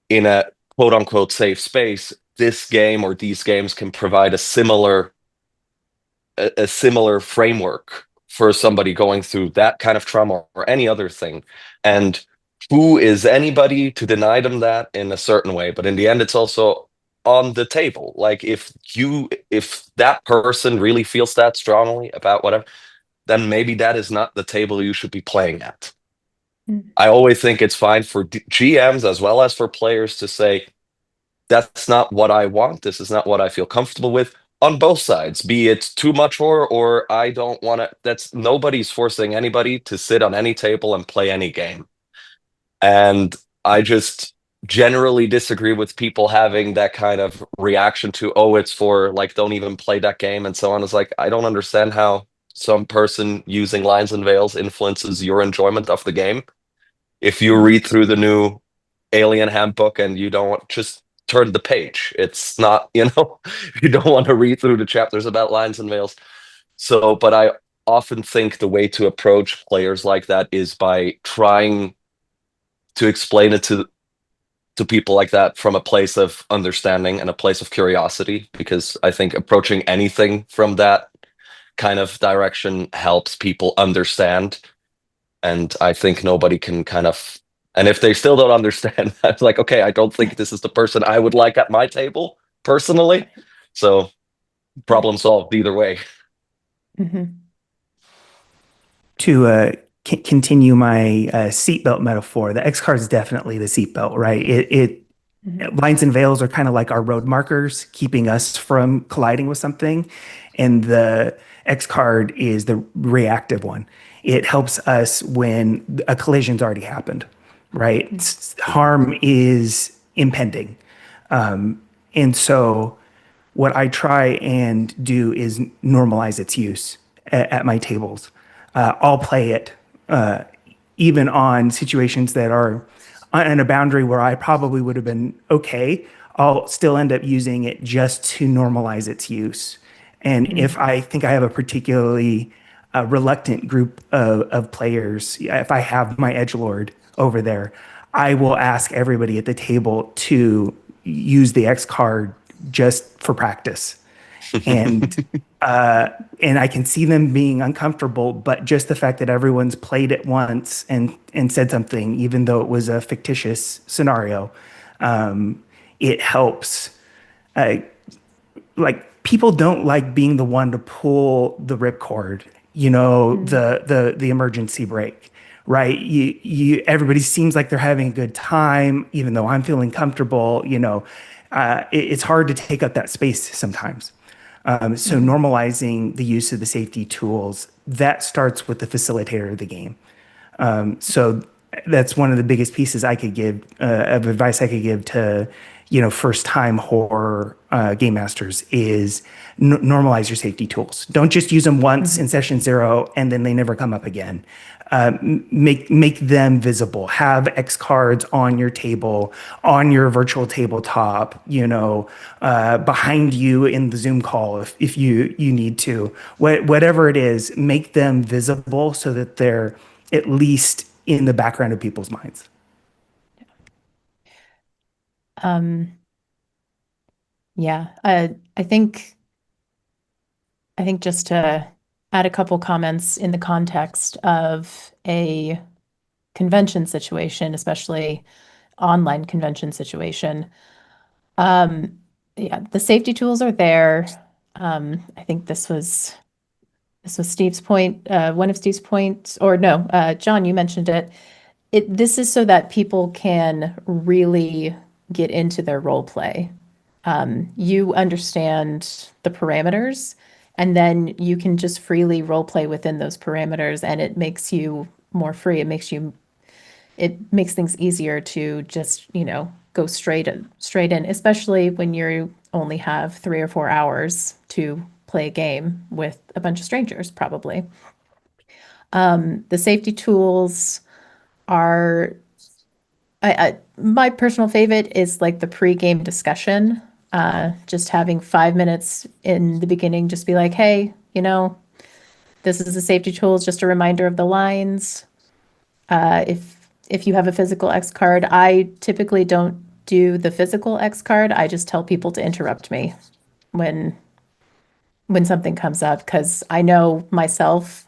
in a quote unquote safe space. This game or these games can provide a similar framework for somebody going through that kind of trauma or any other thing. And who is anybody to deny them that in a certain way? But in the end, it's also on the table. Like, if that person really feels that strongly about whatever, then maybe that is not the table you should be playing at. I always think it's fine for GMs as well as for players to say, that's not what I want. This is not what I feel comfortable with, on both sides, be it too much horror or I don't want to. That's, nobody's forcing anybody to sit on any table and play any game. And I just generally disagree with people having that kind of reaction to, oh, it's for like, don't even play that game and so on. It's like, I don't understand how some person using lines and veils influences your enjoyment of the game. If you read through the new Alien Handbook and you don't, just turn the page. It's not, you don't want to read through the chapters about lines and veils. So, but I often think the way to approach players like that is by trying to explain it to people like that from a place of understanding and a place of curiosity, because I think approaching anything from that kind of direction helps people understand. And I think nobody can kind of, and if they still don't understand, that's like, okay, I don't think this is the person I would like at my table personally. So problem solved either way. To continue my seatbelt metaphor, the X card is definitely the seatbelt, right? Lines and veils are kind of like our road markers, keeping us from colliding with something, and the X card is the reactive one. It helps us when a collision's already happened, right? Harm is impending, and so what I try and do is normalize its use at my tables. I'll play it even on situations that are on a boundary where I probably would have been okay. I'll still end up using it just to normalize its use. And if I think I have a particularly reluctant group of players, if I have my edgelord over there, I will ask everybody at the table to use the X card just for practice. And I can see them being uncomfortable, but just the fact that everyone's played it once and said something, even though it was a fictitious scenario, it helps. Like, people don't like being the one to pull the ripcord, the emergency brake, right? Everybody seems like they're having a good time, even though I'm feeling comfortable. It's hard to take up that space sometimes. So normalizing the use of the safety tools, that starts with the facilitator of the game. So that's one of the biggest pieces I could give of advice I could give to first-time horror game masters is normalize your safety tools. Don't just use them once in session 0 and then they never come up again. Make them visible. Have X cards on your table, on your virtual tabletop, behind you in the Zoom call if you need to. Whatever it is, make them visible so that they're at least in the background of people's minds. Yeah, I think just to add a couple comments in the context of a convention situation, especially online convention situation. Yeah, the safety tools are there. I think this was Steve's point, one of Steve's points, or no, John, you mentioned it. This is so that people can really get into their role play. You understand the parameters, and then you can just freely role play within those parameters, and it makes you more free. It makes things easier to just, go straight in, especially when you only have 3 or 4 hours to play a game with a bunch of strangers, probably. The safety tools are, my personal favorite is like the pre-game discussion. Just having 5 minutes in the beginning, just be like, hey, this is the safety tools, just a reminder of the lines. If you have a physical X card, I typically don't do the physical X card. I just tell people to interrupt me when something comes up, because I know myself.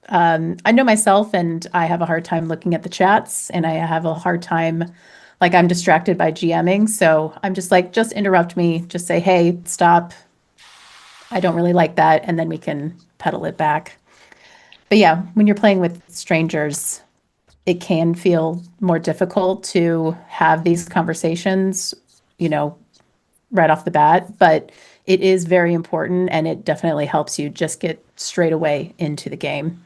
And I have a hard time looking at the chats, and I have a hard time, like, I'm distracted by GMing. So I'm just like, just interrupt me, just say, hey, stop. I don't really like that. And then we can pedal it back. But yeah, when you're playing with strangers, it can feel more difficult to have these conversations, right off the bat, but it is very important, and it definitely helps you just get straight away into the game.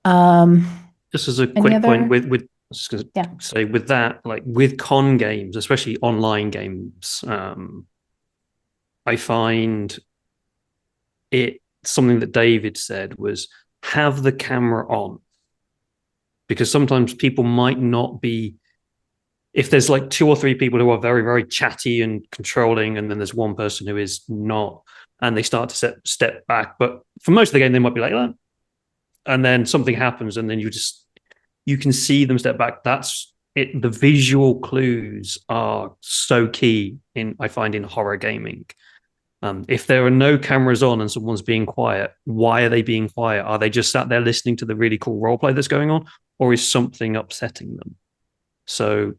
Just as a quick point with was just going to say with that, like with con games, especially online games, I find it something that David said was have the camera on, because sometimes people might not be, if there's like 2 or 3 people who are very, very chatty and controlling, and then there's one person who is not, and they start to step back. But for most of the game, they might be like that. And then something happens, and then you can see them step back. That's it. The visual clues are so key I find in horror gaming. If there are no cameras on and someone's being quiet, why are they being quiet? Are they just sat there listening to the really cool roleplay that's going on, or is something upsetting them? So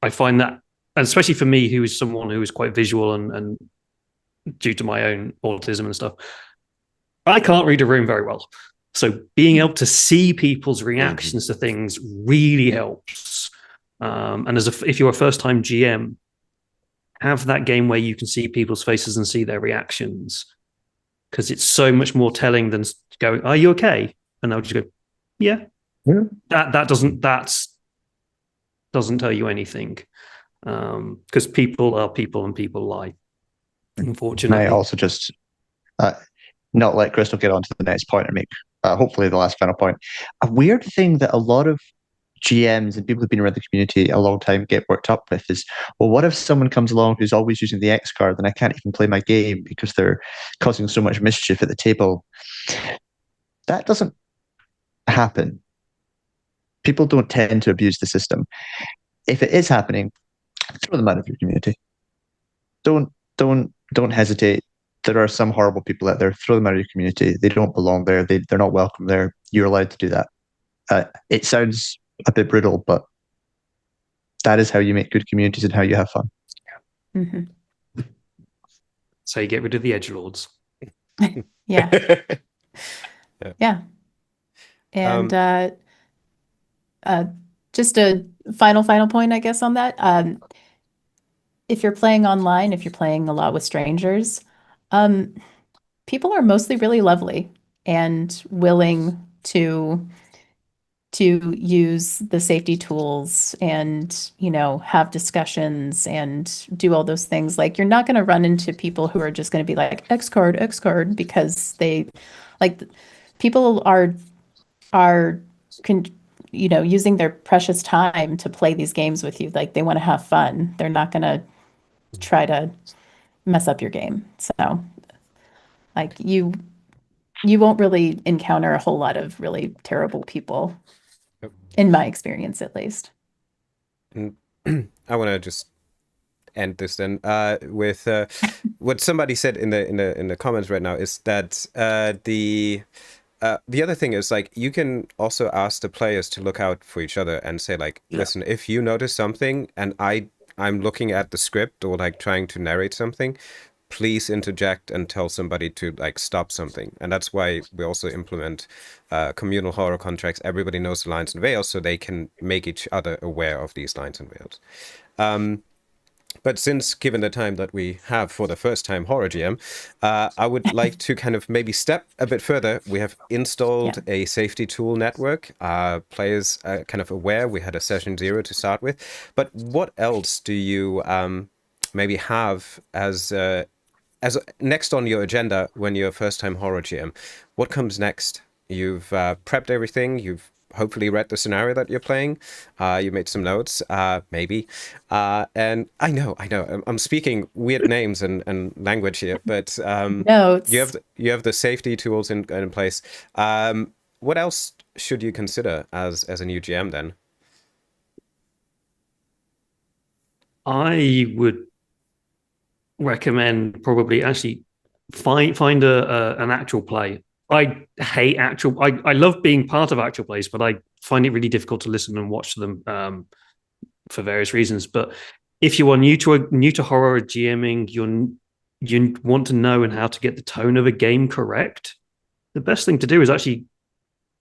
I find that, and especially for me, who is someone who is quite visual and due to my own autism and stuff, I can't read a room very well. So being able to see people's reactions to things really helps. And if you're a first-time GM, have that game where you can see people's faces and see their reactions, because it's so much more telling than going, "Are you okay?" And they'll just go, "Yeah." That doesn't tell you anything, because people are people and people lie. Unfortunately, I also just not let Crystal get on to the next point and make hopefully the last final point. A weird thing that a lot of GMs and people who've been around the community a long time get worked up with is, well, what if someone comes along who's always using the X card and I can't even play my game because they're causing so much mischief at the table? That doesn't happen. People don't tend to abuse the system. If it is happening, throw them out of your community. Don't hesitate. There are some horrible people out there. Throw them out of your community. They don't belong there. They're not welcome there. You're allowed to do that. It sounds a bit brutal, but that is how you make good communities and how you have fun. Mm-hmm. So you get rid of the edgelords. Yeah. Yeah. And just a final point, I guess, on that. If you're playing online, if you're playing a lot with strangers, people are mostly really lovely and willing to use the safety tools and, have discussions and do all those things. Like, you're not going to run into people who are just going to be like X card, because they like people are using their precious time to play these games with you. Like, they want to have fun. They're not going to try to mess up your game. So like you won't really encounter a whole lot of really terrible people, in my experience, at least. And I want to just end this then with what somebody said in the comments right now is that the other thing is, like, you can also ask the players to look out for each other and say, like, listen, if you notice something and I'm looking at the script or like trying to narrate something, please interject and tell somebody to like stop something. And that's why we also implement communal horror contracts. Everybody knows the lines and veils, so they can make each other aware of these lines and veils. But since, given the time that we have for the first time horror GM, I would like to kind of maybe step a bit further. We have installed a safety tool network. Players are kind of aware. We had a session 0 to start with. But what else do you maybe have as next on your agenda when you're a first time horror GM? What comes next? You've prepped everything. You've hopefully read the scenario that you're playing. You made some notes, maybe. And I know, I'm speaking weird names and language here, but Notes. You have the safety tools in place. What else should you consider as a new GM then? I would recommend probably actually find an actual play. I hate I love being part of actual plays, but I find it really difficult to listen and watch them for various reasons. But if you are new to horror GMing, you want to know and how to get the tone of a game correct, the best thing to do is actually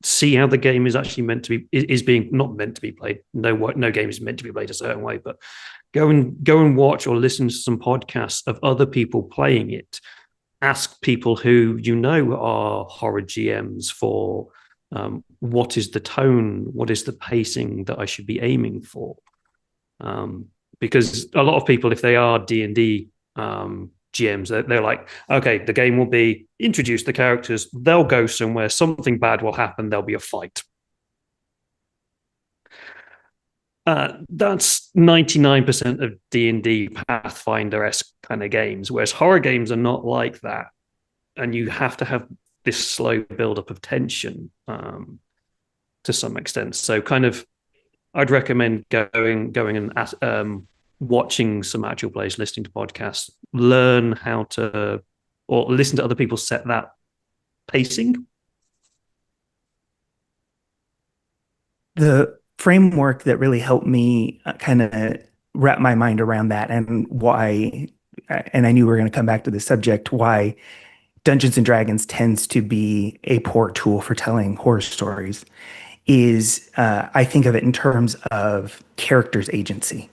see how the game is actually meant to be, is being not meant to be played. No game is meant to be played a certain way, but go and watch or listen to some podcasts of other people playing it. Ask people who are horror GMs for What is the tone? What is the pacing that I should be aiming for? Because a lot of people, if they are D&D GMs, they're like, okay, the game will be introduce the characters, they'll go somewhere, something bad will happen, there'll be a fight. That's 99% of D&D Pathfinder-esque kind of games, whereas horror games are not like that. And you have to have this slow build-up of tension to some extent. So kind of, I'd recommend going and watching some actual plays, listening to podcasts, learn how to, or listen to other people set that pacing. The framework that really helped me kind of wrap my mind around that, and why, and I knew we were going to come back to the subject, why Dungeons and Dragons tends to be a poor tool for telling horror stories, is I think of it in terms of characters' agency,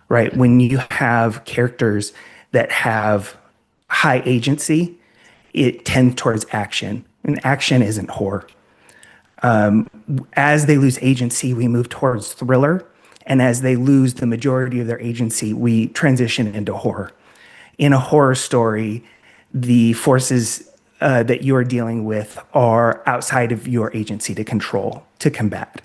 right? When you have characters that have high agency, it tends towards action, and action isn't horror. As they lose agency, we move towards thriller, and as they lose the majority of their agency, we transition into horror. In a horror story, the forces that you are dealing with are outside of your agency to control, to combat.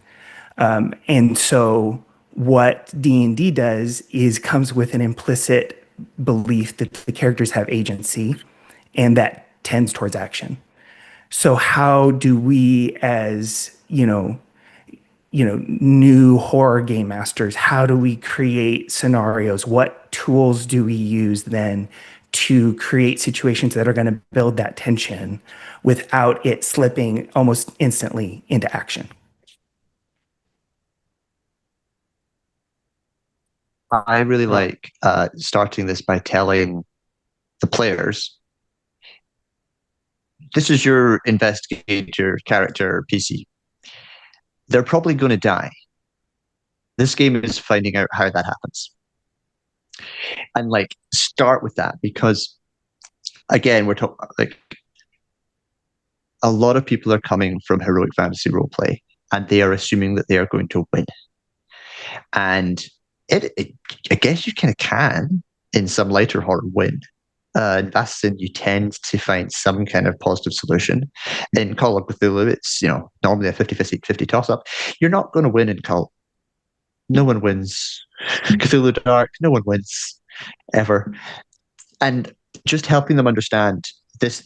And so what D&D does is comes with an implicit belief that the characters have agency, and that tends towards action. So how do we, as new horror game masters, how do we create scenarios? What tools do we use then to create situations that are going to build that tension without it slipping almost instantly into action? I really like starting this by telling the players, this is your investigator character PC. They're probably going to die. This game is finding out how that happens. And like, start with that, because again, we're talking like a lot of people are coming from heroic fantasy roleplay, and they are assuming that they are going to win. And I guess you kind of can, in some lighter horror, win. In Bastion, you tend to find some kind of positive solution. In Call of Cthulhu, it's normally a 50-50 toss-up. You're not going to win in Call. No one wins. Cthulhu Dark, no one wins ever. And just helping them understand this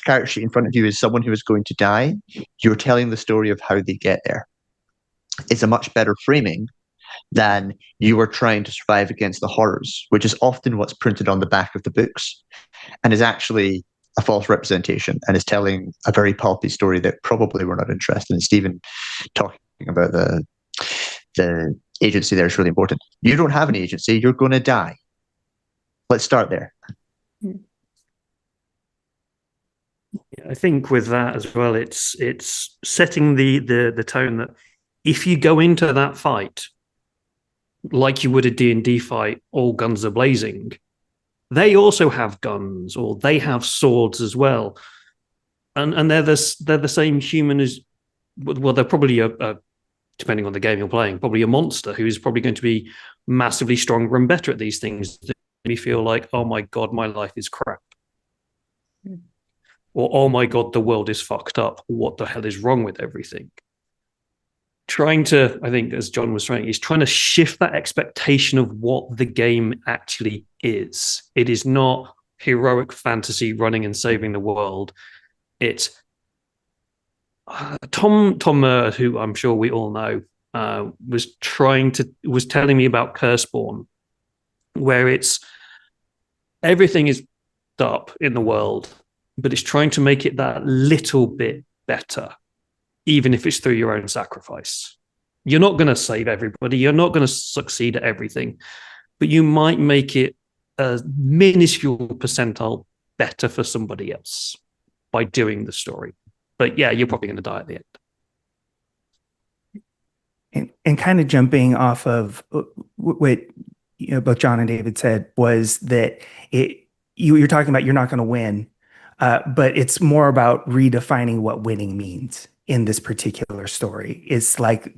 character sheet in front of you is someone who is going to die. You're telling the story of how they get there. It's a much better framing than you are trying to survive against the horrors, which is often what's printed on the back of the books and is actually a false representation and is telling a very pulpy story that probably we're not interested in. Stephen talking about the agency there is really important. You don't have an agency, you're going to die. Let's start there. I think with that as well, it's setting the tone that if you go into that fight like you would a D&D fight, all guns are blazing, they also have guns, or they have swords as well, and they're the same human as, well, they're probably a depending on the game you're playing, probably a monster who is probably going to be massively stronger and better at these things. That make me feel like, oh my god, my life is crap, or oh my god, the world is fucked up. What the hell is wrong with everything? Trying to, I think, as John was saying, is trying to shift that expectation of what the game actually is. It is not heroic fantasy running and saving the world. It's Tom who I'm sure we all know, was telling me about Curseborn, where it's everything is up in the world, but it's trying to make it that little bit better, even if it's through your own sacrifice. You're not going to save everybody. You're not going to succeed at everything, but you might make it a minuscule percentile better for somebody else by doing the story. But yeah, you're probably going to die at the end. And kind of jumping off of what both John and David said, was that you're talking about you're not going to win, but it's more about redefining what winning means. in this particular story. It's like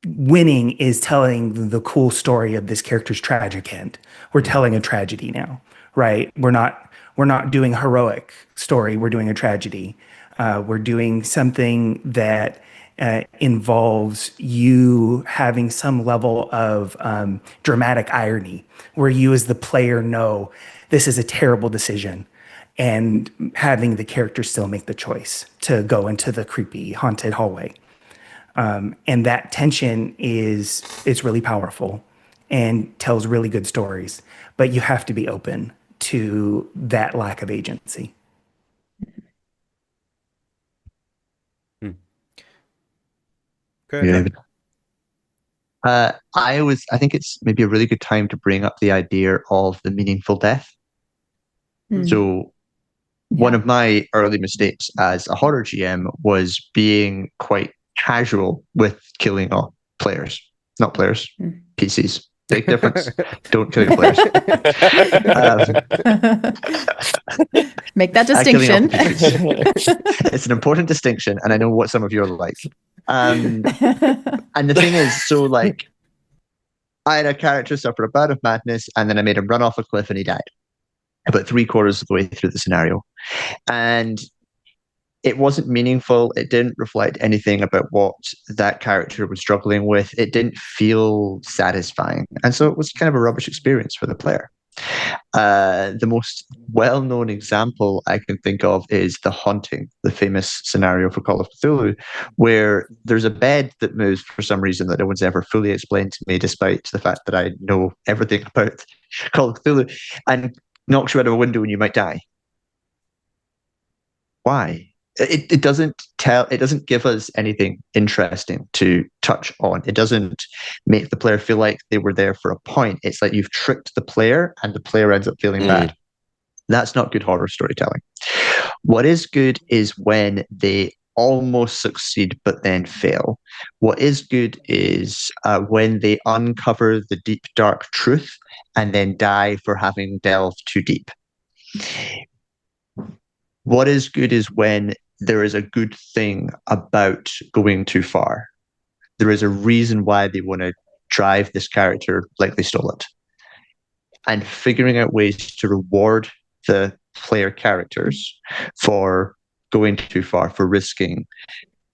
winning is telling the cool story of this character's tragic end. We're telling a tragedy now, right? We're not doing a heroic story. We're doing a tragedy. We're doing something that involves you having some level of dramatic irony, where you as the player know this is a terrible decision, and having the character still make the choice to go into the creepy haunted hallway. And that tension is really powerful and tells really good stories, but you have to be open to that lack of agency. Go ahead. Yeah. I think it's maybe a really good time to bring up the idea of the meaningful death. So one of my early mistakes as a horror GM was being quite casual with killing off players, not players, PCs. Big difference. Don't kill your players. Make that distinction. It's an important distinction, and I know what some of you are like. And the thing is, so like, I had a character suffer a bout of madness, and then I made him run off a cliff, and he died about 3/4 of the way through the scenario. And it wasn't meaningful. It didn't reflect anything about what that character was struggling with. It didn't feel satisfying. And so it was kind of a rubbish experience for the player. The most well-known example I can think of is The Haunting, the famous scenario for Call of Cthulhu, where there's a bed that moves for some reason that no one's ever fully explained to me, despite the fact that I know everything about Call of Cthulhu, and knocks you out of a window and you might die. Why? It doesn't give us anything interesting to touch on. It doesn't make the player feel like they were there for a point. It's like you've tricked the player and the player ends up feeling bad. That's not good horror storytelling. What is good is when they almost succeed but then fail. What is good is when they uncover the deep, dark truth and then die for having delved too deep. What is good is when there is a good thing about going too far. There is a reason why they want to drive this character like they stole it. And figuring out ways to reward the player characters for going too far, for risking,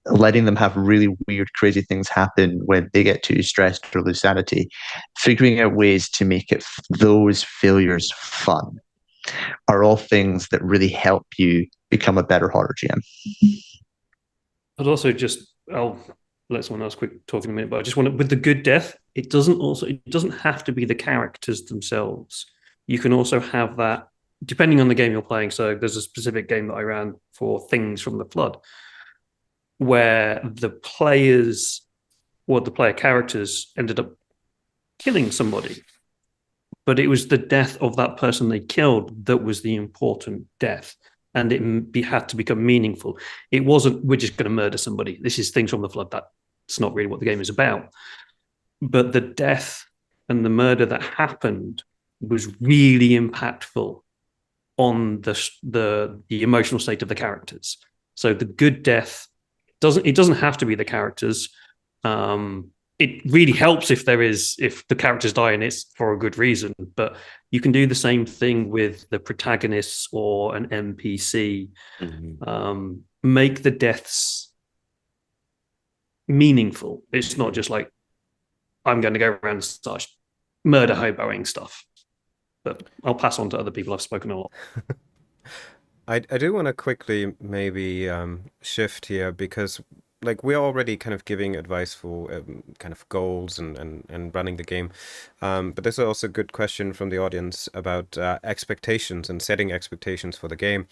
letting them have really weird, crazy things happen when they get too stressed or lose sanity. Figuring out ways to make those failures fun are all things that really help you become a better horror GM. I'd also I'll let someone else quick talk in a minute, but I just want to, with the good death, it doesn't have to be the characters themselves. You can also have that depending on the game you're playing. So there's a specific game that I ran for Things from the Flood, where the player characters ended up killing somebody. But it was the death of that person they killed that was the important death. And it had to become meaningful. It wasn't, we're just going to murder somebody. This is Things from the Flood. That's not really what the game is about. But the death and the murder that happened was really impactful on the emotional state of the characters. So the good death doesn't have to be the characters. It really helps if the characters die and it's for a good reason, but you can do the same thing with the protagonists or an NPC. Make the deaths meaningful. It's not just like, I'm going to go around and start murder hoboing stuff. But I'll pass on to other people. I've spoken a lot. I do want to quickly maybe shift here, because like we're already kind of giving advice for kind of goals and running the game. But there's also a good question from the audience about expectations and setting expectations for the game,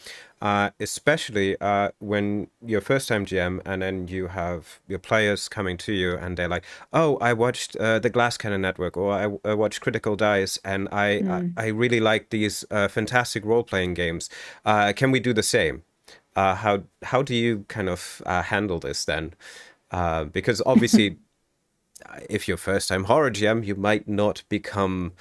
especially when you're a first-time GM and then you have your players coming to you and they're like, oh, I watched the Glass Cannon Network, or I watched Critical Dice, and I really like these fantastic role-playing games. Can we do the same? How do you kind of handle this then? Because obviously, if you're first-time horror GM, you might not become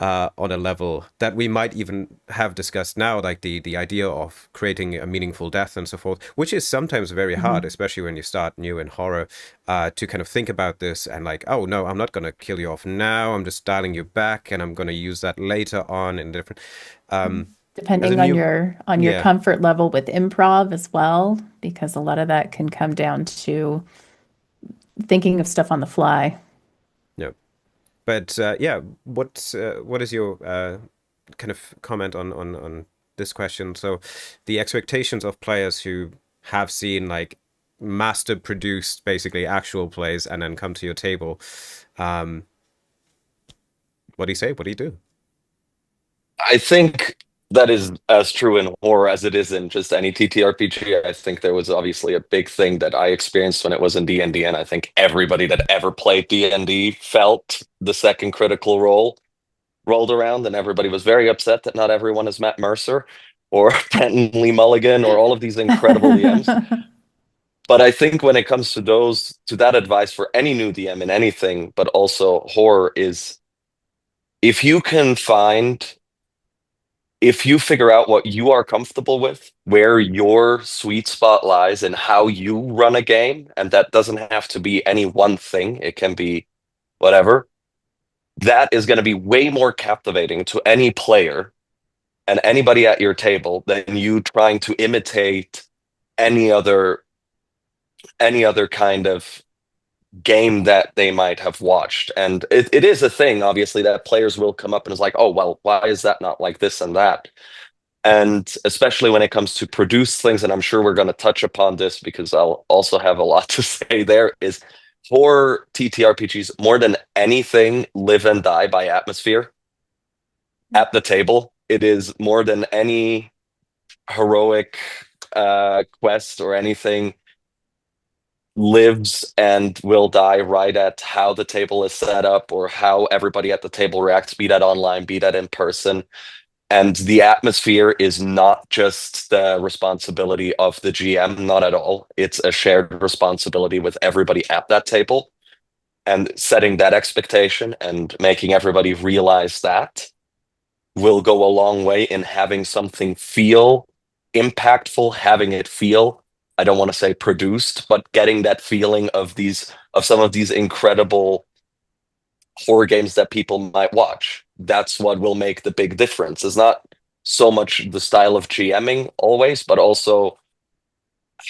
on a level that we might even have discussed now, like the idea of creating a meaningful death and so forth, which is sometimes very hard, especially when you start new in horror, to kind of think about this and like, oh no, I'm not going to kill you off now, I'm just dialing you back and I'm going to use that later on in different depending on your comfort level with improv as well, because a lot of that can come down to thinking of stuff on the fly. Yeah. But what is your kind of comment on this question? So the expectations of players who have seen like master produced basically actual plays and then come to your table, what do you say? What do you do? I think that is as true in horror as it is in just any TTRPG. I think there was obviously a big thing that I experienced when it was in D&D, and I think everybody that ever played D&D felt the second Critical Role rolled around, and everybody was very upset that not everyone is Matt Mercer or Brenton Lee Mulligan or all of these incredible DMs. But I think when it comes to that advice for any new DM in anything, but also horror, is if you figure out what you are comfortable with, where your sweet spot lies and how you run a game, and that doesn't have to be any one thing, it can be whatever, that is going to be way more captivating to any player and anybody at your table than you trying to imitate any other kind of game that they might have watched. And it is a thing, obviously, that players will come up and is like, oh, well, why is that not like this and that? And especially when it comes to produce things, and I'm sure we're going to touch upon this because I'll also have a lot to say there, is horror TTRPGs, more than anything, live and die by atmosphere at the table. It is more than any heroic quest or anything, lives and will die right at how the table is set up or how everybody at the table reacts, be that online, be that in person. And the atmosphere is not just the responsibility of the GM, not at all. It's a shared responsibility with everybody at that table. And setting that expectation and making everybody realize that will go a long way in having something feel impactful, having it feel, I don't want to say produced, but getting that feeling of some of these incredible horror games that people might watch. That's what will make the big difference. It's not so much the style of GMing always, but also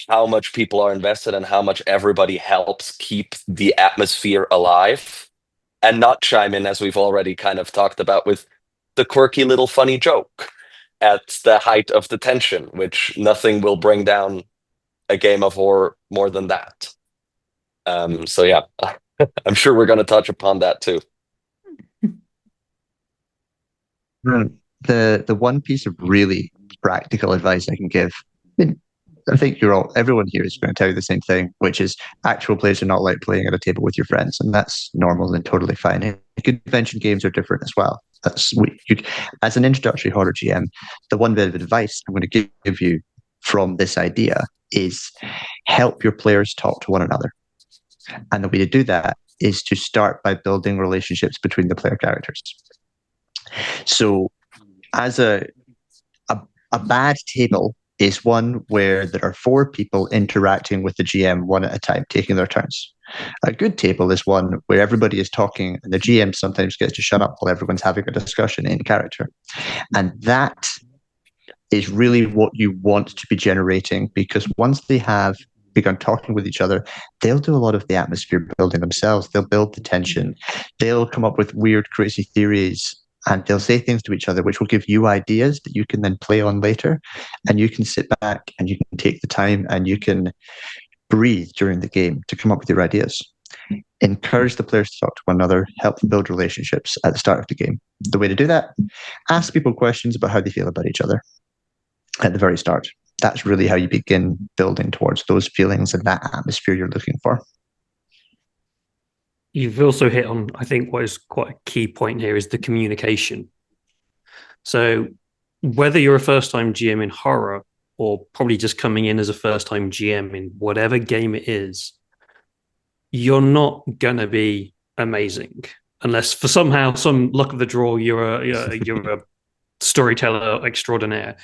how much people are invested and how much everybody helps keep the atmosphere alive and not chime in, as we've already kind of talked about, with the quirky little funny joke at the height of the tension, which nothing will bring down a game of horror more than that. So yeah, I'm sure we're going to touch upon that too. The one piece of really practical advice I can give, I think everyone here is going to tell you the same thing, which is actual players are not like playing at a table with your friends, and that's normal and totally fine. Convention games are different as well. As an introductory horror GM, the one bit of advice I'm going to give you from this idea is help your players talk to one another. And the way to do that is to start by building relationships between the player characters. So as a bad table is one where there are 4 people interacting with the GM one at a time, taking their turns. A good table is one where everybody is talking and the GM sometimes gets to shut up while everyone's having a discussion in character. And that is really what you want to be generating, because once they have begun talking with each other, they'll do a lot of the atmosphere building themselves. They'll build the tension. They'll come up with weird, crazy theories, and they'll say things to each other which will give you ideas that you can then play on later. And you can sit back and you can take the time and you can breathe during the game to come up with your ideas. Encourage the players to talk to one another, help them build relationships at the start of the game. The way to do that, ask people questions about how they feel about each other at the very start. That's really how you begin building towards those feelings and that atmosphere you're looking for. You've also hit on, I think, what is quite a key point here is the communication. So whether you're a first-time GM in horror or probably just coming in as a first-time GM in whatever game it is, you're not going to be amazing. unless for somehow some luck of the draw you're a storyteller extraordinaire,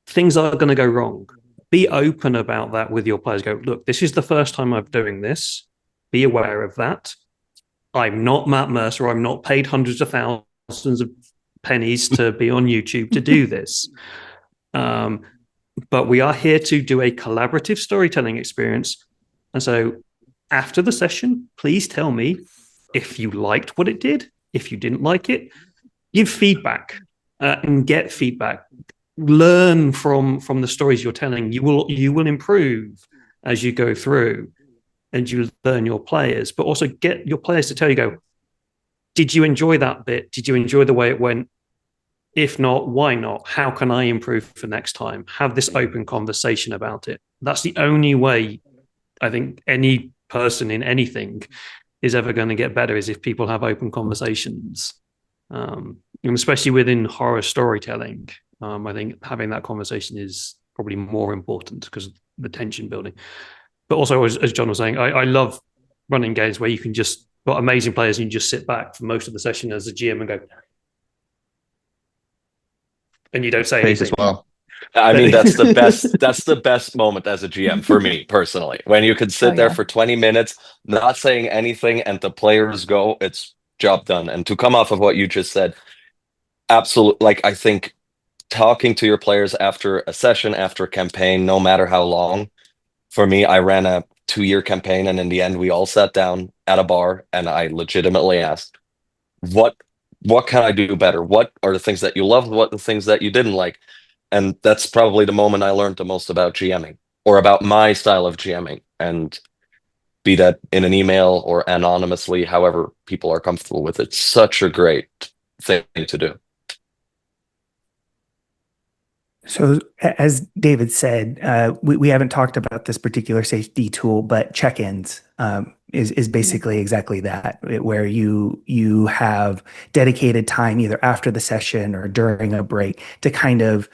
things are going to go wrong. Be open about that with your players. Go, look, this is the first time I'm doing this. Be aware of that. I'm not Matt Mercer. I'm not paid hundreds of thousands of pennies to be on YouTube to do this. But we are here to do a collaborative storytelling experience. And so after the session, please tell me if you liked what it did, if you didn't like it. Give feedback and get feedback. Learn from the stories you're telling. You will improve as you go through, and you learn your players. But also get your players to tell you, go, did you enjoy that bit? Did you enjoy the way it went? If not, why not? How can I improve for next time? Have this open conversation about it. That's the only way I think any person in anything is ever going to get better, is if people have open conversations. And especially within horror storytelling, I think having that conversation is probably more important because of the tension building. But also, as John was saying, I love running games where you can just got amazing players and you just sit back for most of the session as a GM and go, and you don't say anything as well. I mean, that's the best. That's the best moment as a GM for me personally, when you can sit there for 20 minutes, not saying anything, and the players go, "It's job done." And to come off of what you just said, absolutely. Like, I think talking to your players after a session, after a campaign, no matter how long. For me, I ran a 2-year campaign, and in the end, we all sat down at a bar, and I legitimately asked, "What can I do better? What are the things that you loved? What are the things that you didn't like?" And that's probably the moment I learned the most about GMing, or about my style of GMing, and be that in an email or anonymously, however people are comfortable with it. Such a great thing to do. So, as David said, we haven't talked about this particular safety tool, but check-ins is basically exactly that, where you have dedicated time either after the session or during a break to kind of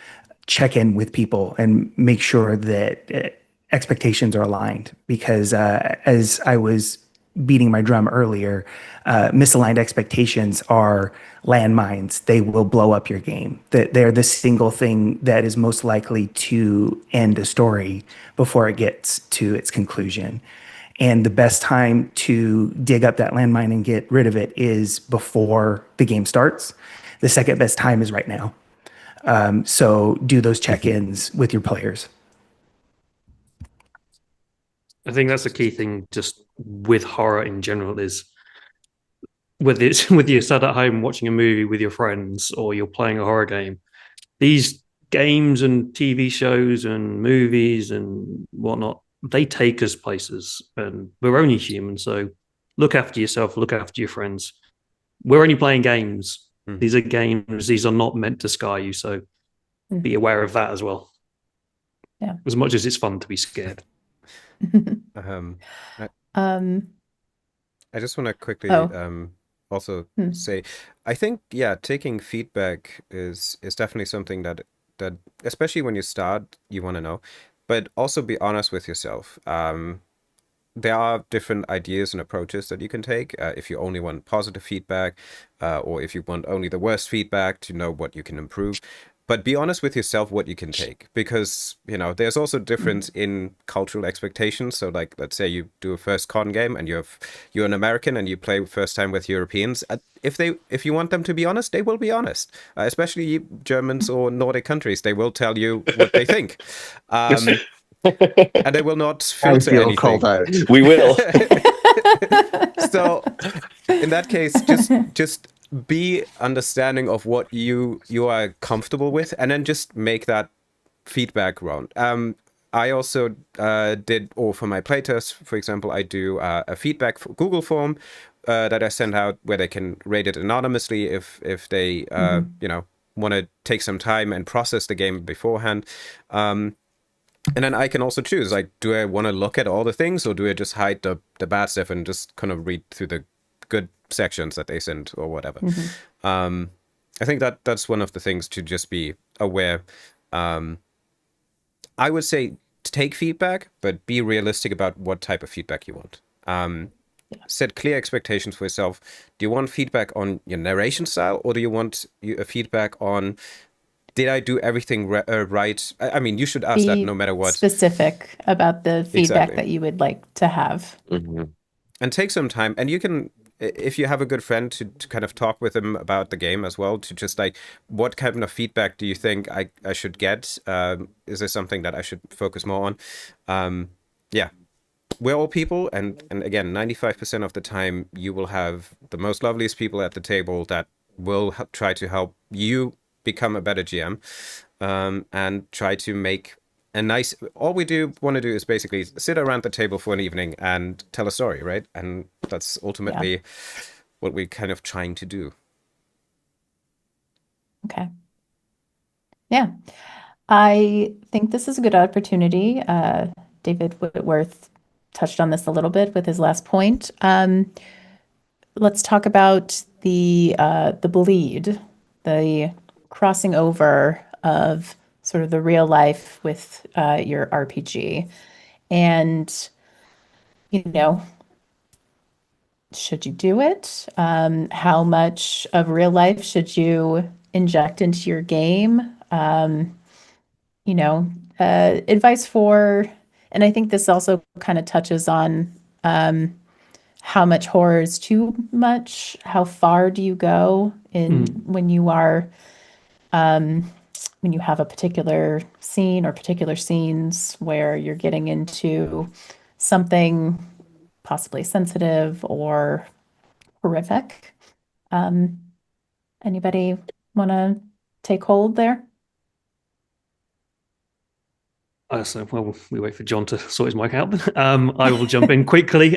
check in with people and make sure that expectations are aligned. Because as I was beating my drum earlier, misaligned expectations are landmines. They will blow up your game. They're the single thing that is most likely to end a story before it gets to its conclusion. And the best time to dig up that landmine and get rid of it is before the game starts. The second best time is right now. So do those check-ins with your players. I think that's the key thing just with horror in general, is whether you sat at home watching a movie with your friends or you're playing a horror game, these games and TV shows and movies and whatnot, they take us places, and we're only human. So look after yourself, look after your friends. We're only playing games. These are games. These are not meant to scar you. So be aware of that as well. Yeah. As much as it's fun to be scared. I just want to quickly also say, I think, taking feedback is definitely something that especially when you start, you want to know, but also be honest with yourself. There are different ideas and approaches that you can take if you only want positive feedback, or if you want only the worst feedback to know what you can improve. But be honest with yourself what you can take, because, there's also difference in cultural expectations. So, like, let's say you do a first con game and you're an American and you play first time with Europeans. If you want them to be honest, they will be honest. Especially Germans or Nordic countries, they will tell you what they think. And they will not filter anything. Called out. We will. So, in that case, just be understanding of what you are comfortable with, and then just make that feedback round. I also did, or for my playtests, for example, I do a feedback Google form that I send out, where they can rate it anonymously if they want to take some time and process the game beforehand. And then I can also choose, like, do I want to look at all the things, or do I just hide the bad stuff and just kind of read through the good sections that they send or whatever. I think that's one of the things to just be aware. I would say take feedback, but be realistic about what type of feedback you want. set clear expectations for yourself. Do you want feedback on your narration style, or do you want a feedback on, did I do everything right? I mean, you should ask that Be no matter what. specific about the feedback Exactly. that you would like to have. And take some time. And you can, if you have a good friend, to kind of talk with them about the game as well, to just like, what kind of feedback do you think I should get? Is there something that I should focus more on? Yeah. We're all people, and again, 95% of the time, you will have the most loveliest people at the table that will try to help you become a better GM, and try to make a nice. All we want to do is basically sit around the table for an evening and tell a story, right? And that's ultimately what we're kind of trying to do. Okay. Yeah. I think this is a good opportunity. David Whitworth touched on this a little bit with his last point. Let's talk about the bleed, the crossing over of sort of the real life with your RPG. And, you know, should you do it? How much of real life should you inject into your game? Advice for, and I think this also kind of touches on how much horror is too much. How far do you go in when you are when you have a particular scene or particular scenes where you're getting into something possibly sensitive or horrific? Anybody want to take hold there? So while we wait for John to sort his mic out, I will jump in quickly.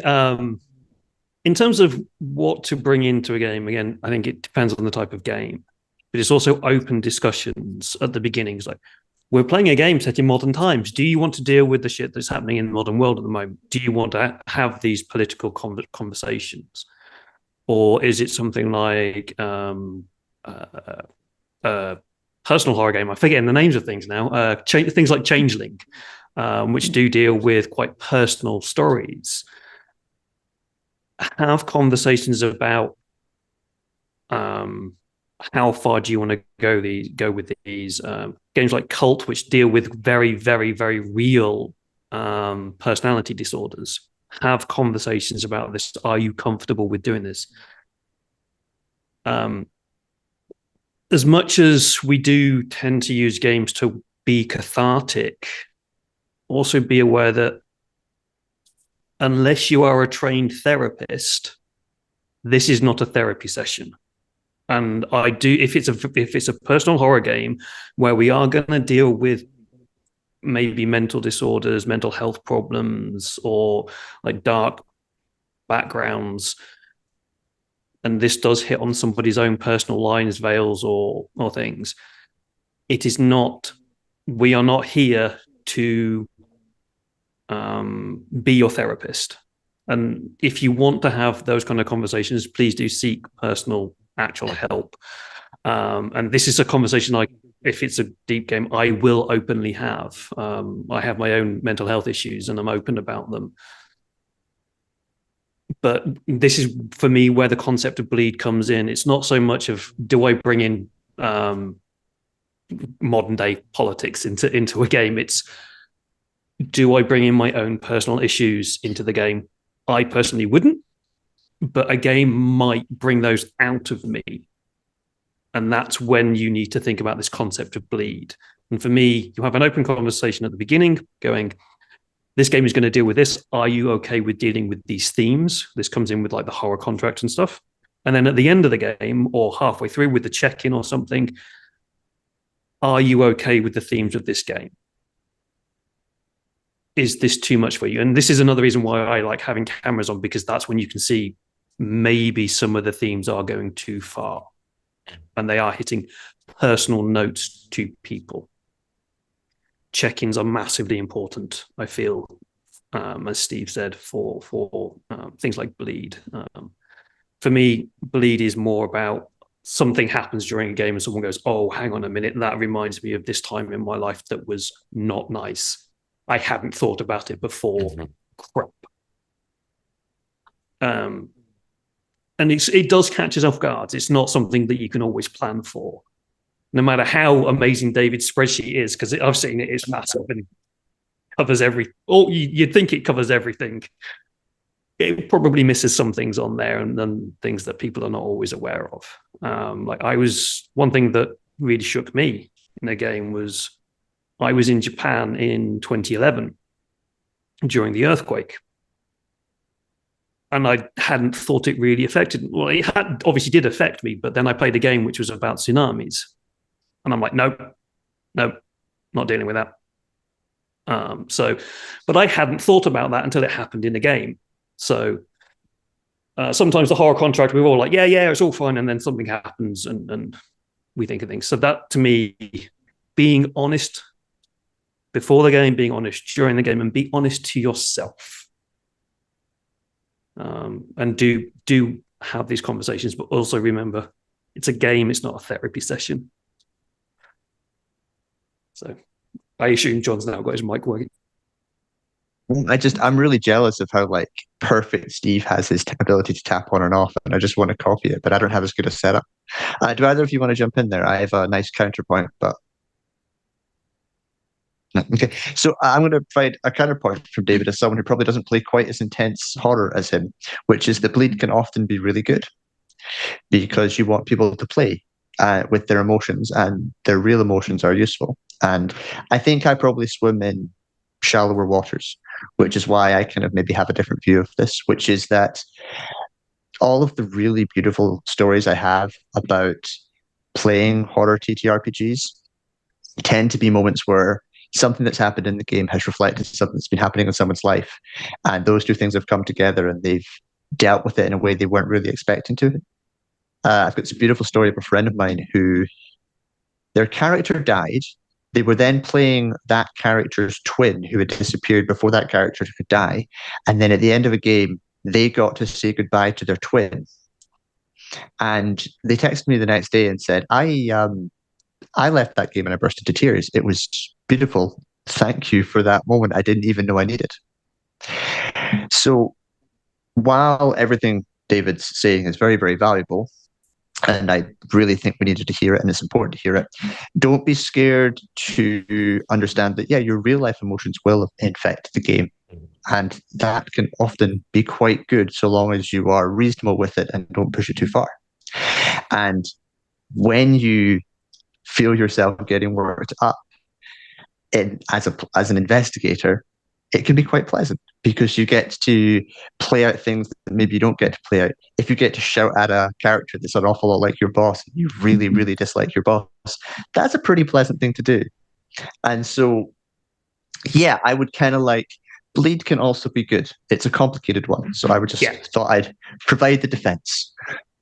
In terms of what to bring into a game, again, I think it depends on the type of game. But it's also open discussions at the beginning. It's like, we're playing a game set in modern times. Do you want to deal with the shit that's happening in the modern world at the moment? Do you want to have these political conversations? Or is it something like personal horror game? I'm forgetting the names of things now. Things like Changeling, which do deal with quite personal stories. Have conversations about how far do you want to go with these games like Cult, which deal with very, very, very real personality disorders. Have conversations about this. Are you comfortable with doing this? As much as we do tend to use games to be cathartic, also be aware that unless you are a trained therapist, this is not a therapy session. And I do, if it's a personal horror game where we are going to deal with maybe mental disorders, mental health problems, or like dark backgrounds, and this does hit on somebody's own personal lines, veils, or things, it is not, we are not here to be your therapist. And if you want to have those kind of conversations, please do seek personal, actual help. And this is a conversation if it's a deep game, I will openly have. I have my own mental health issues and I'm open about them. But this is, for me, where the concept of bleed comes in. It's not so much of, do I bring in modern day politics into a game? It's, do I bring in my own personal issues into the game? I personally wouldn't, but a game might bring those out of me. And that's when you need to think about this concept of bleed. And for me, you have an open conversation at the beginning going, this game is going to deal with this. Are you okay with dealing with these themes? This comes in with like the horror contract and stuff. And then at the end of the game or halfway through with the check-in or something, are you okay with the themes of this game? Is this too much for you? And this is another reason why I like having cameras on, because that's when you can see maybe some of the themes are going too far and they are hitting personal notes to people. Check-ins are massively important, I feel, as Steve said, for things like bleed. For me, bleed is more about something happens during a game and someone goes, oh, hang on a minute, that reminds me of this time in my life that was not nice. I hadn't thought about it before. Crap. and it does catch us off guard. It's not something that you can always plan for, no matter how amazing David's spreadsheet is, because I've seen it. It's massive and covers you'd think it covers everything. It probably misses some things on there, and then things that people are not always aware of. One thing that really shook me in the game was I was in Japan in 2011 during the earthquake, and I hadn't thought it really affected. Well, it obviously did affect me, but then I played a game which was about tsunamis, and I'm like, nope, not dealing with that. But I hadn't thought about that until it happened in the game. So sometimes the horror contract, we're all like, yeah, it's all fine, and then something happens, and we think of things. So that, to me, being honest before the game, being honest during the game, and be honest to yourself, and do have these conversations, but also remember, it's a game, it's not a therapy session. So I assume John's now got his mic working. I'm really jealous of how like perfect Steve has his ability to tap on and off, and I just want to copy it, but I don't have as good a setup. Do either of you want to jump in there? I have a nice counterpoint, but okay. So I'm going to provide a counterpoint from David as someone who probably doesn't play quite as intense horror as him, which is that bleed can often be really good because you want people to play with their emotions, and their real emotions are useful. And I think I probably swim in shallower waters, which is why I kind of maybe have a different view of this, which is that all of the really beautiful stories I have about playing horror TTRPGs tend to be moments where something that's happened in the game has reflected something that's been happening in someone's life, and those two things have come together and they've dealt with it in a way they weren't really expecting to. I've got this beautiful story of a friend of mine who their character died. They were then playing that character's twin who had disappeared before that character could die. And then at the end of a game, they got to say goodbye to their twin. And they texted me the next day and said, I left that game and I burst into tears. It was beautiful. Thank you for that moment. I didn't even know I needed. So while everything David's saying is very, very valuable, and I really think we needed to hear it, and it's important to hear it, don't be scared to understand that, yeah, your real life emotions will infect the game. And that can often be quite good so long as you are reasonable with it and don't push it too far. And when you feel yourself getting worked up as an investigator, it can be quite pleasant because you get to play out things that maybe you don't get to play out. If you get to shout at a character that's an awful lot like your boss, and you really, really dislike your boss, that's a pretty pleasant thing to do. And so, yeah, I would kind of like, bleed can also be good. It's a complicated one. So I would just thought I'd provide the defense.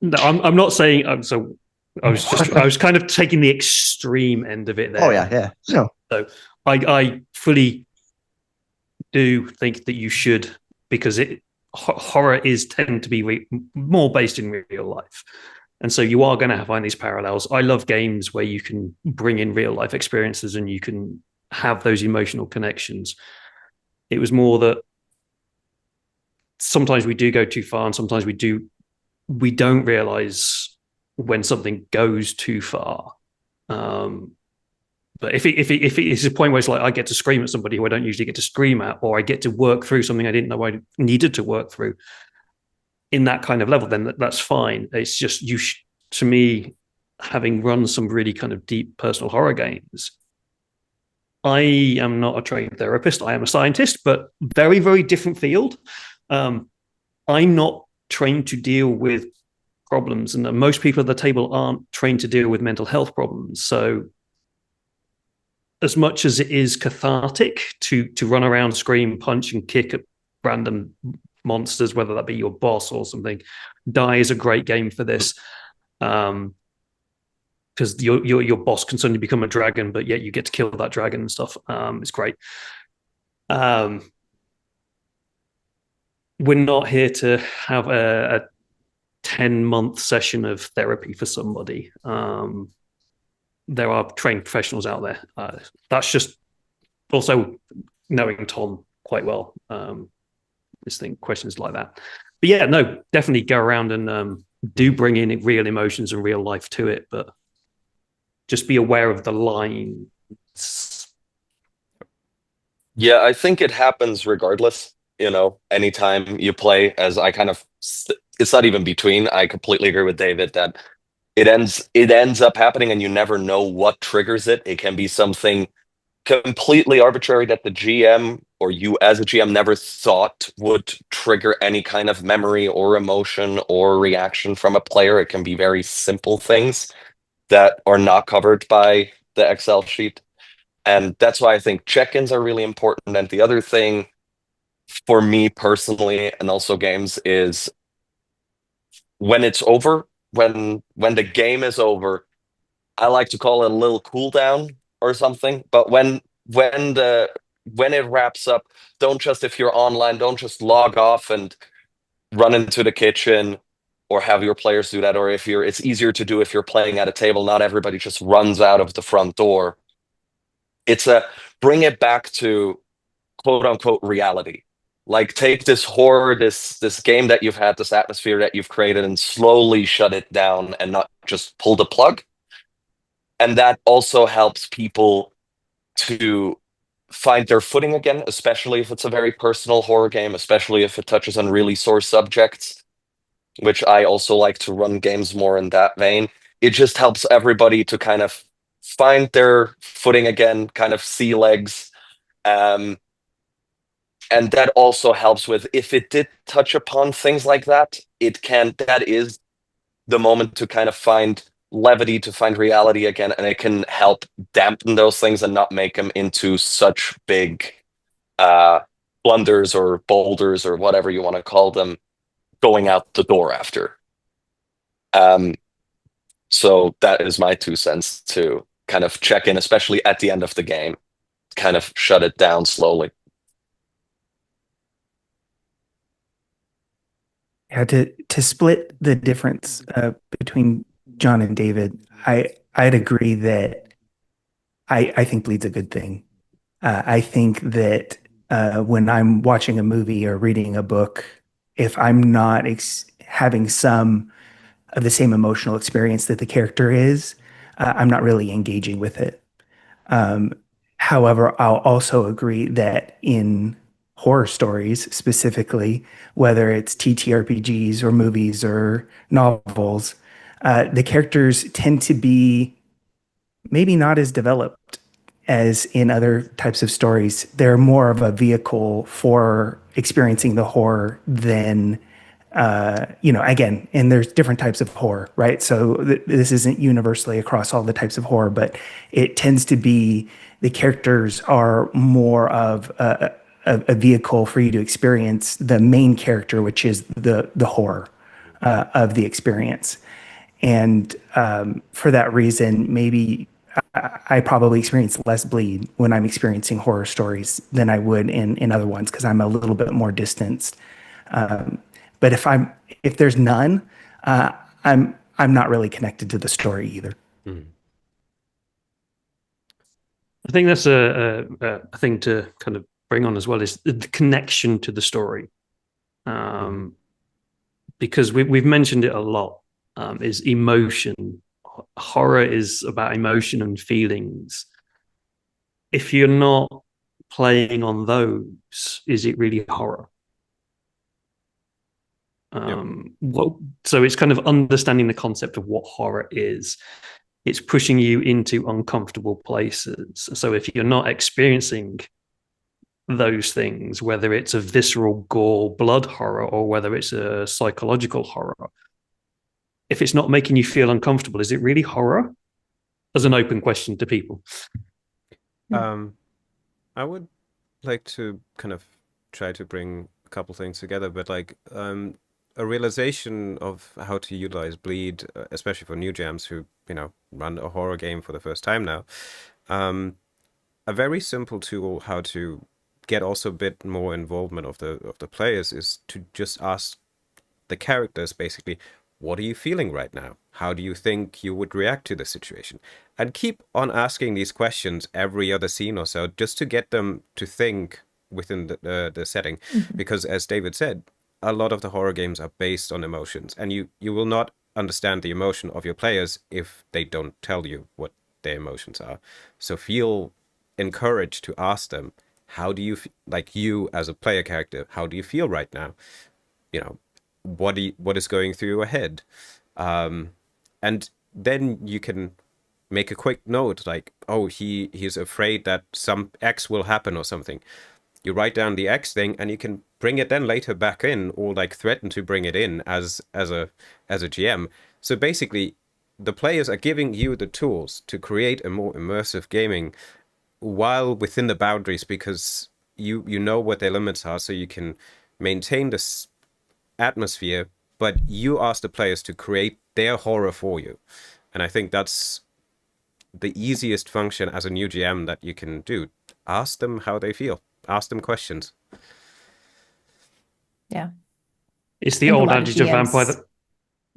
No, I'm not saying, so I was kind of taking the extreme end of it there. Oh, yeah. No. So I fully do think that you should, because horror tend to be more based in real life, and so you are going to find these parallels. I love games where you can bring in real life experiences and you can have those emotional connections. It was more that sometimes we do go too far, and sometimes we don't realize when something goes too far. But if it's a point where it's like I get to scream at somebody who I don't usually get to scream at, or I get to work through something I didn't know I needed to work through in that kind of level, then that's fine. It's just to me, having run some really kind of deep personal horror games, I am not a trained therapist. I am a scientist, but very, very different field. I'm not trained to deal with problems, and most people at the table aren't trained to deal with mental health problems. So as much as it is cathartic to run around, scream, punch, and kick at random monsters, whether that be your boss or something, Die is a great game for this, because your boss can suddenly become a dragon, but yet you get to kill that dragon and stuff. It's great. We're not here to have a 10-month session of therapy for somebody. There are trained professionals out there. That's just also knowing Tom quite well. Questions like that. but yeah, no, definitely go around and do bring in real emotions and real life to it, but just be aware of the lines. Yeah, I think it happens regardless. Anytime you play, as I kind of, it's not even between. I completely agree with David that it ends up happening, and you never know what triggers it. It can be something completely arbitrary that the GM or you as a GM never thought would trigger any kind of memory or emotion or reaction from a player. It can be very simple things that are not covered by the Excel sheet. And that's why I think check-ins are really important. And the other thing for me personally, and also games, is when it's over, when the game is over, I like to call it a little cool down or something. But when it wraps up, don't just, if you're online, don't just log off and run into the kitchen or have your players do that. Or it's easier to do if you're playing at a table. Not everybody just runs out of the front door. It's a bring it back to quote unquote reality. Like take this horror, this game that you've had, this atmosphere that you've created, and slowly shut it down and not just pull the plug. And that also helps people to find their footing again, especially if it's a very personal horror game, especially if it touches on really sore subjects, which I also like to run games more in that vein. It just helps everybody to kind of find their footing again, kind of see legs. And that also helps with, if it did touch upon things like that, that is the moment to kind of find levity, to find reality again, and it can help dampen those things and not make them into such big blunders or boulders or whatever you want to call them going out the door after. So that is my 2 cents to kind of check in, especially at the end of the game, kind of shut it down slowly. Yeah, to split the difference between John and David, I'd agree that I think bleed's a good thing. I think that when I'm watching a movie or reading a book, if I'm not having some of the same emotional experience that the character is, I'm not really engaging with it. However, I'll also agree that in horror stories specifically, whether it's TTRPGs or movies or novels, the characters tend to be maybe not as developed as in other types of stories. They're more of a vehicle for experiencing the horror than again, and there's different types of horror, right? So this isn't universally across all the types of horror, but it tends to be the characters are more of a vehicle for you to experience the main character, which is the horror of the experience. And for that reason, maybe I probably experience less bleed when I'm experiencing horror stories than I would in other ones, because I'm a little bit more distanced. But if there's none, I'm not really connected to the story either. I think that's a thing to kind of bring on as well, is the connection to the story. Because we've mentioned it a lot, is emotion. Horror is about emotion and feelings. If you're not playing on those, is it really horror? So it's kind of understanding the concept of what horror is. It's pushing you into uncomfortable places. So if you're not experiencing those things, whether it's a visceral gore blood horror or whether it's a psychological horror, if it's not making you feel uncomfortable, is it really horror? As an open question to people. I would like to kind of try to bring a couple things together, but like a realization of how to utilize bleed, especially for new jams who run a horror game for the first time now. A very simple tool how to get also a bit more involvement of the players is to just ask the characters basically, what are you feeling right now? How do you think you would react to the situation? And keep on asking these questions every other scene or so, just to get them to think within the setting. Because as David said, a lot of the horror games are based on emotions, and you will not understand the emotion of your players if they don't tell you what their emotions are. So feel encouraged to ask them, how do you like, you as a player character, how do you feel right now? You know, what is going through your head? And then you can make a quick note like, oh, he's afraid that some X will happen or something. You write down the X thing, and you can bring it then later back in, or like threaten to bring it in as a GM. So basically, the players are giving you the tools to create a more immersive gaming while within the boundaries, because you know what their limits are, so you can maintain this atmosphere, but you ask the players to create their horror for you. And I think that's the easiest function as a new GM that you can do. Ask them how they feel. Ask them questions. Yeah. It's the I think a old lot of adage of GMs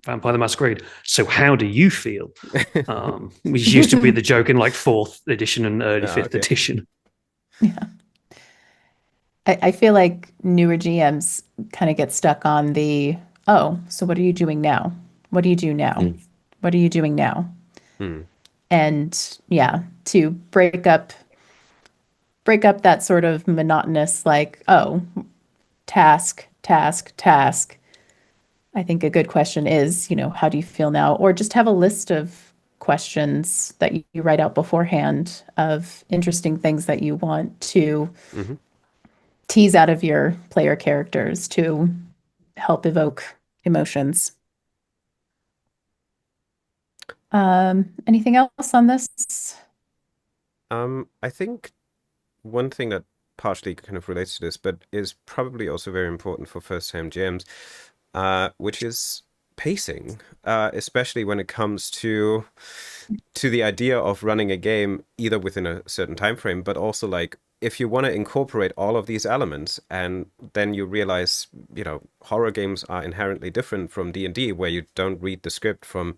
Vampire the Masquerade. So how do you feel? Which used to be the joke in like 4th edition and early 5th edition. Yeah. I feel like newer GMs kind of get stuck on the, oh, so what are you doing now? What do you do now? What are you doing now? And yeah, to break up that sort of monotonous, like, oh, task, task, task. I think a good question is, how do you feel now? Or just have a list of questions that you write out beforehand of interesting things that you want to tease out of your player characters to help evoke emotions. Anything else on this? I think one thing that partially kind of relates to this, but is probably also very important for first-time GMs, which is pacing, especially when it comes to the idea of running a game either within a certain time frame, but also like if you want to incorporate all of these elements, and then you realize, horror games are inherently different from D&D, where you don't read the script from.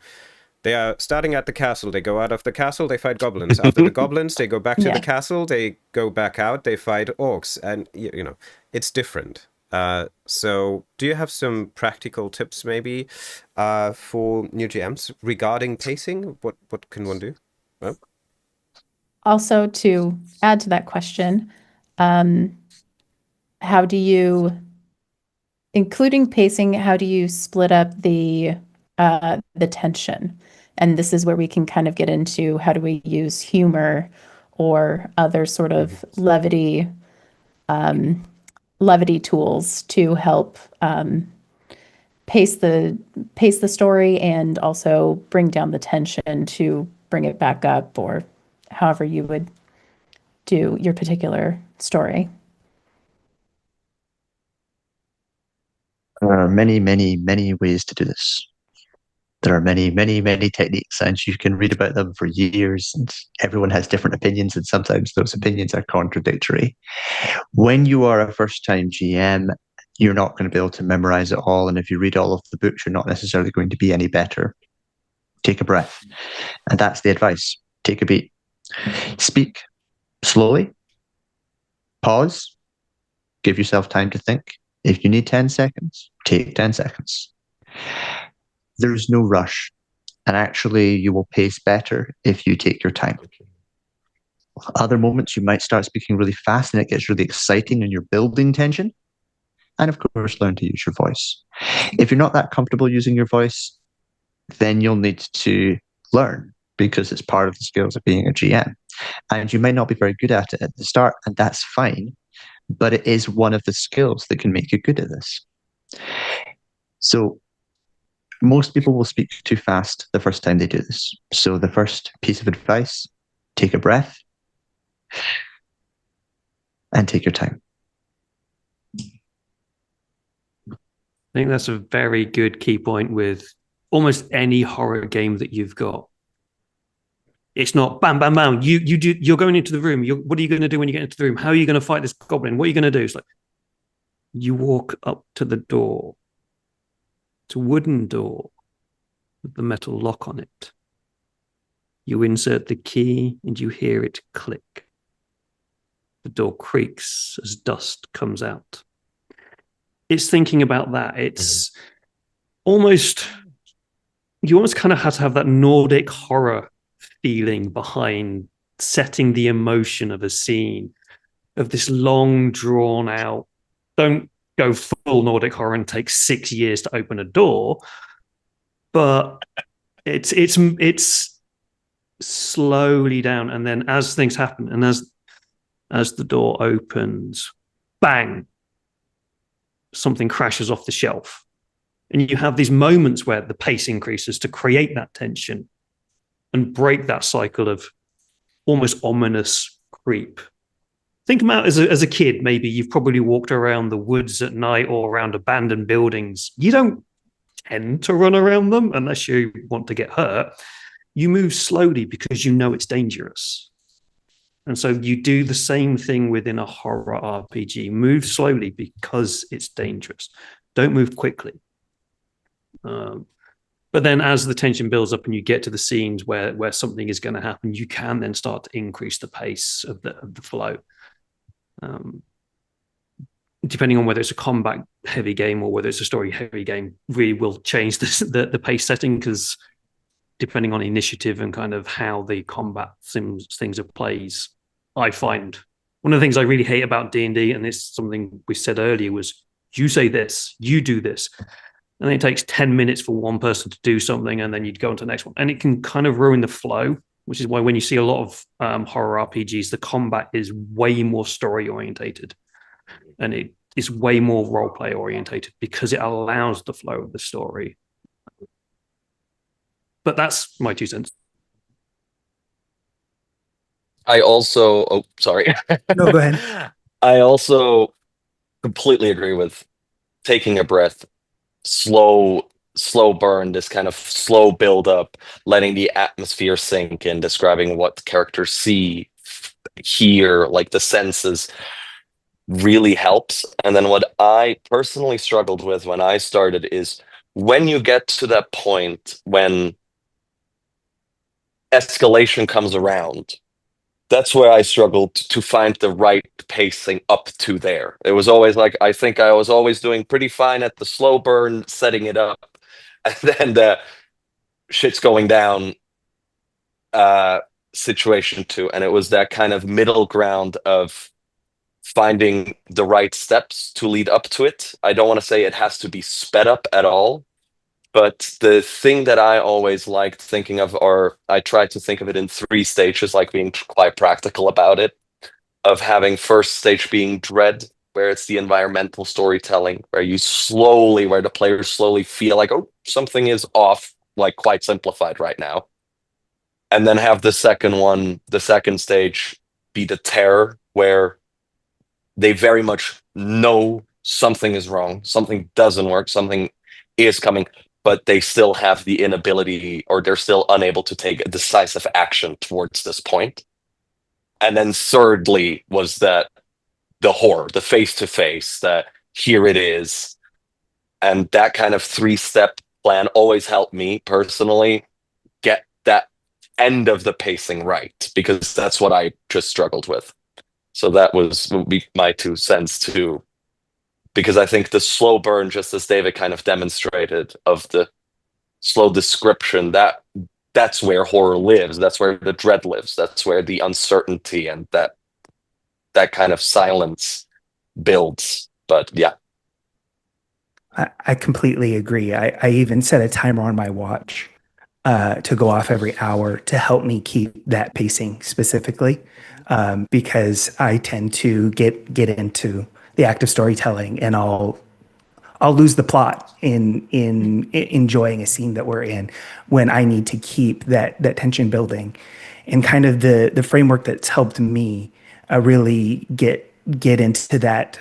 They are starting at the castle. They go out of the castle. They fight goblins. After the goblins, they go back to the castle. They go back out. They fight orcs, and it's different. So, do you have some practical tips, maybe, for new GMs regarding pacing? What can one do? Well, also, to add to that question, how do you, including pacing, how do you split up the tension? And this is where we can kind of get into how do we use humor or other sort of levity tools to help pace the story and also bring down the tension to bring it back up, or however you would do your particular story. There are many, many, many ways to do this. There are many, many, many techniques, and you can read about them for years, and everyone has different opinions, and sometimes those opinions are contradictory. When you are a first-time GM, you're not going to be able to memorize it all, and if you read all of the books, you're not necessarily going to be any better. Take a breath, and that's the advice. Take a beat. Speak slowly. Pause. Give yourself time to think. If you need 10 seconds, take 10 seconds. There's no rush, and actually you will pace better if you take your time. Other moments you might start speaking really fast and it gets really exciting and you're building tension. And of course, learn to use your voice. If you're not that comfortable using your voice, then you'll need to learn, because it's part of the skills of being a GM. And you might not be very good at it at the start, and that's fine, but it is one of the skills that can make you good at this. So most people will speak too fast the first time they do this. So the first piece of advice, take a breath and take your time. I think that's a very good key point with almost any horror game that you've got. It's not bam, bam, bam. You're going into the room. What are you going to do when you get into the room? How are you going to fight this goblin? What are you going to do? It's like you walk up to the door. It's a wooden door with the metal lock on it. You insert the key and you hear it click. The door creaks as dust comes out. it's thinking about that. It's almost, you almost kind of have to have that Nordic horror feeling behind setting the emotion of a scene, of this long drawn out, don't go full Nordic horror and take 6 years to open a door, but it's slowly down, and then as things happen, and as the door opens, bang, something crashes off the shelf, and you have these moments where the pace increases to create that tension and break that cycle of almost ominous creep. Think about as a kid, maybe you've probably walked around the woods at night or around abandoned buildings. You don't tend to run around them unless you want to get hurt. You move slowly because you know it's dangerous. And so you do the same thing within a horror RPG. Move slowly because it's dangerous. Don't move quickly. But then as the tension builds up and you get to the scenes where something is going to happen, you can then start to increase the pace of the flow. Depending on whether it's a combat heavy game or whether it's a story heavy game, really will change the pace setting, because depending on initiative and kind of how the combat things are plays, I find one of the things I really hate about D&D, and it's something we said earlier, was you say this, you do this, and then it takes 10 minutes for one person to do something, and then you'd go on to the next one, and it can kind of ruin the flow, which is why when you see a lot of horror RPGs, the combat is way more story orientated, and it is way more role play orientated because it allows the flow of the story. But that's my 2 cents. I also, oh, sorry. No, go ahead. I also completely agree with taking a breath, slow burn, this kind of slow build up, letting the atmosphere sink in, describing what characters see, hear, like the senses really helps. And then what I personally struggled with when I started is when you get to that point when escalation comes around, that's where I struggled to find the right pacing up to there. It was always like, I think I was always doing pretty fine at the slow burn, setting it up, and then the shit's going down situation too. And it was that kind of middle ground of finding the right steps to lead up to it. I don't want to say it has to be sped up at all, but the thing that I always liked thinking of, or I tried to think of it in 3 stages, like being quite practical about it, of having first stage being dread, where it's the environmental storytelling, where the players slowly feel like, oh, something is off, like quite simplified right now. And then have the second stage be the terror, where they very much know something is wrong, something doesn't work, something is coming, but they still have the inability, or they're still unable to take a decisive action towards this point. And then thirdly was that the horror, the face-to-face, that here it is. And that kind of 3-step plan always helped me personally get that end of the pacing right, because that's what I just struggled with. So that would be my 2 cents too, because I think the slow burn, just as David kind of demonstrated, of the slow description, that's where horror lives. That's where the dread lives. That's where the uncertainty and that kind of silence builds. But yeah. I completely agree. I even set a timer on my watch to go off every hour to help me keep that pacing specifically, because I tend to get into the act of storytelling, and I'll lose the plot in enjoying a scene that we're in when I need to keep that tension building. And kind of the framework that's helped me really get into that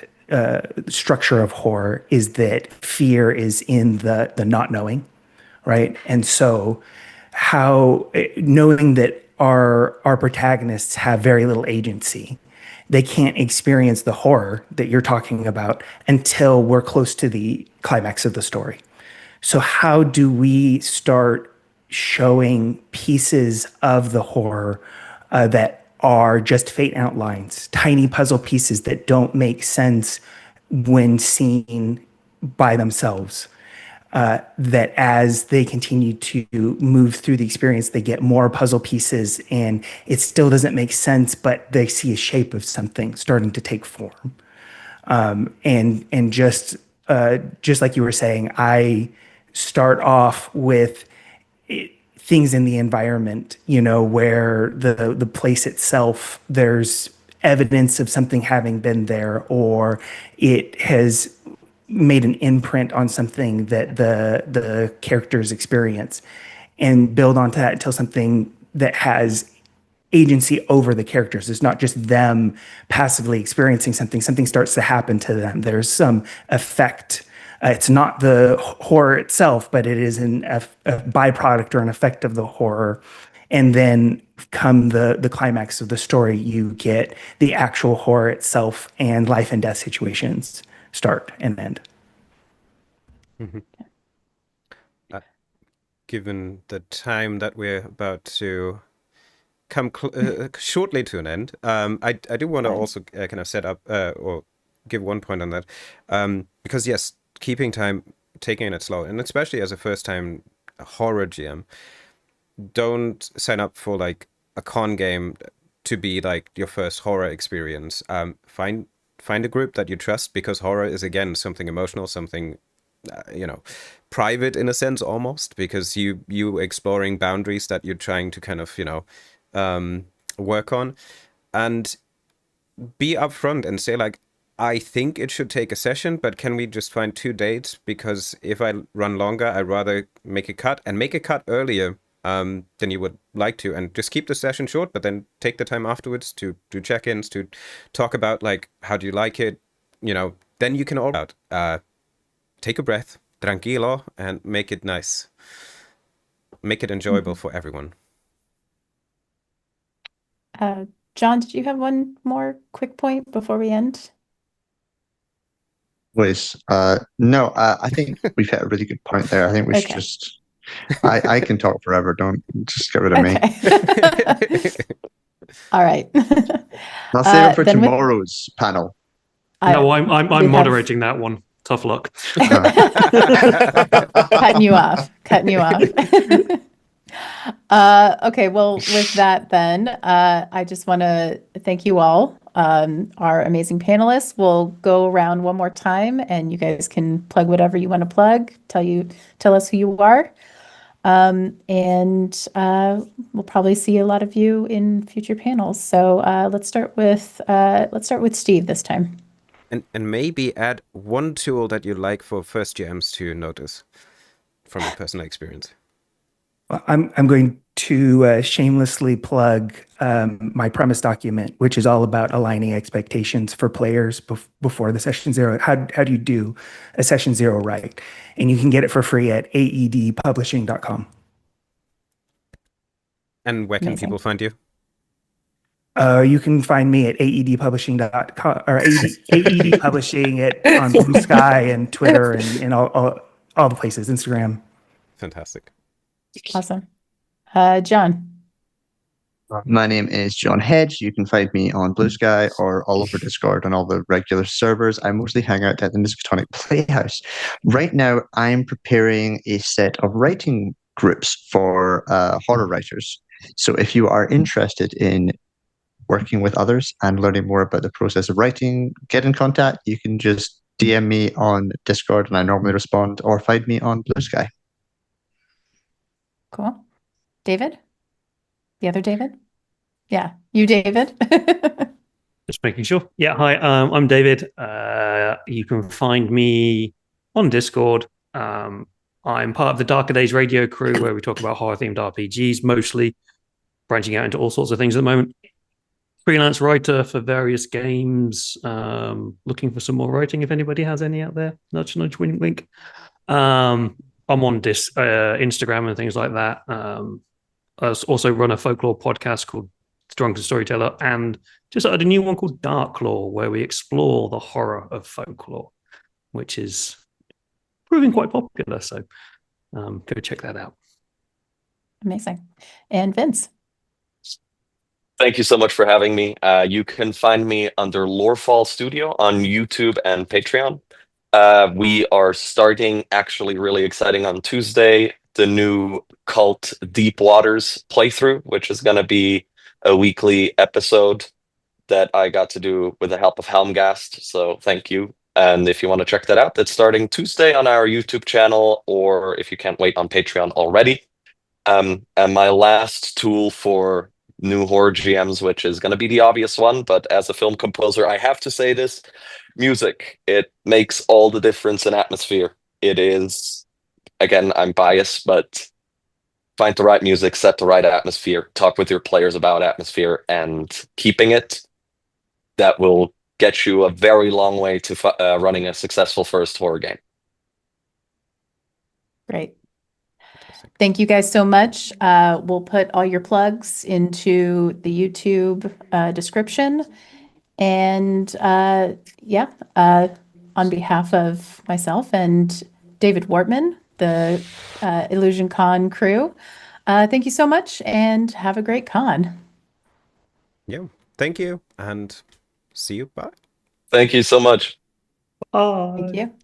structure of horror is that fear is in the not knowing, right? And so how knowing that our protagonists have very little agency, they can't experience the horror that you're talking about until we're close to the climax of the story. So how do we start showing pieces of the horror that are just faint outlines, tiny puzzle pieces that don't make sense when seen by themselves. That as they continue to move through the experience, they get more puzzle pieces, and it still doesn't make sense, but they see a shape of something starting to take form. And just like you were saying, I start off with things in the environment, where the place itself, there's evidence of something having been there, or it has made an imprint on something that the characters experience, and build onto that until something that has agency over the characters. It's not just them passively experiencing something starts to happen to them. There's some effect. It's not the horror itself, but it is a byproduct or an effect of the horror. And then come the climax of the story, you get the actual horror itself, and life and death situations start and end. Given the time that we're about to come shortly to an end, I do want to also kind of set up or give one point on that, because yes, keeping time, taking it slow, and especially as a first-time horror GM, don't sign up for like a con game to be like your first horror experience. Find a group that you trust, because horror is again something emotional, something private in a sense almost, because you exploring boundaries that you're trying to kind of work on, and be upfront and say like, I think it should take a session, but can we just find 2 dates? Because if I run longer, I'd rather make a cut earlier than you would like to, and just keep the session short, but then take the time afterwards to do check-ins, to talk about like, how do you like it? Then you can all out. Take a breath, tranquilo, and make it nice. Make it enjoyable for everyone. John, did you have one more quick point before we end? Please. No, I think we've hit a really good point there. I think we should just... I can talk forever. Don't just get rid of me. All right. I'll save it for tomorrow's panel. No, I'm moderating that one. Tough luck. Cutting you off. Okay, well, with that then, I just want to thank you all, our amazing panelists. We'll go around one more time, and you guys can plug whatever you want to plug. Tell us who you are, and we'll probably see a lot of you in future panels. So let's start with Steve this time. And maybe add one tool that you like for first GMs to notice from your personal experience. Well, I'm going to shamelessly plug my premise document, which is all about aligning expectations for players before the session zero. How do you do a session zero right? And you can get it for free at aedpublishing.com. And where can people find you? You can find me at aedpublishing.com or AED Publishing on Blue Sky and Twitter and all the places, Instagram. Fantastic. Awesome. John. My name is John Hedge. You can find me on Blue Sky or all over Discord on all the regular servers. I mostly hang out at the Miskatonic Playhouse. Right now, I'm preparing a set of writing groups for horror writers. So if you are interested in working with others and learning more about the process of writing, get in contact. You can just DM me on Discord, and I normally respond, or find me on Blue Sky. Cool. David? The other David? Yeah, you, David. Just making sure. Yeah, hi, I'm David. You can find me on Discord. I'm part of the Darker Days radio crew, where we talk about horror-themed RPGs, mostly branching out into all sorts of things at the moment. Freelance writer for various games. Looking for some more writing if anybody has any out there. Nudge, nudge, wink, wink. I'm on Instagram and things like that. I also run a folklore podcast called Drunken Storyteller, and just started a new one called Dark Law, where we explore the horror of folklore, which is proving quite popular. So go check that out. Amazing. And Vince? Thank you so much for having me. You can find me under Lorefall Studio on YouTube and Patreon. We are starting, actually really exciting, on Tuesday, the new Cult Deep Waters playthrough, which is going to be a weekly episode that I got to do with the help of Helmgast. So thank you. And if you want to check that out, that's starting Tuesday on our YouTube channel, or if you can't wait, on Patreon already. And my last tool for new horror GMs, which is going to be the obvious one, but as a film composer, I have to say this: music. It makes all the difference in atmosphere. It is, again, I'm biased, but find the right music, set the right atmosphere, talk with your players about atmosphere, and keeping it, that will get you a very long way to running a successful first horror game. Great. Thank you guys so much. We'll put all your plugs into the YouTube description. And yeah, on behalf of myself and David Wortman, the Illusion Con crew, thank you so much and have a great con. Yeah, thank you and see you. Bye. Thank you so much. Bye. Thank you.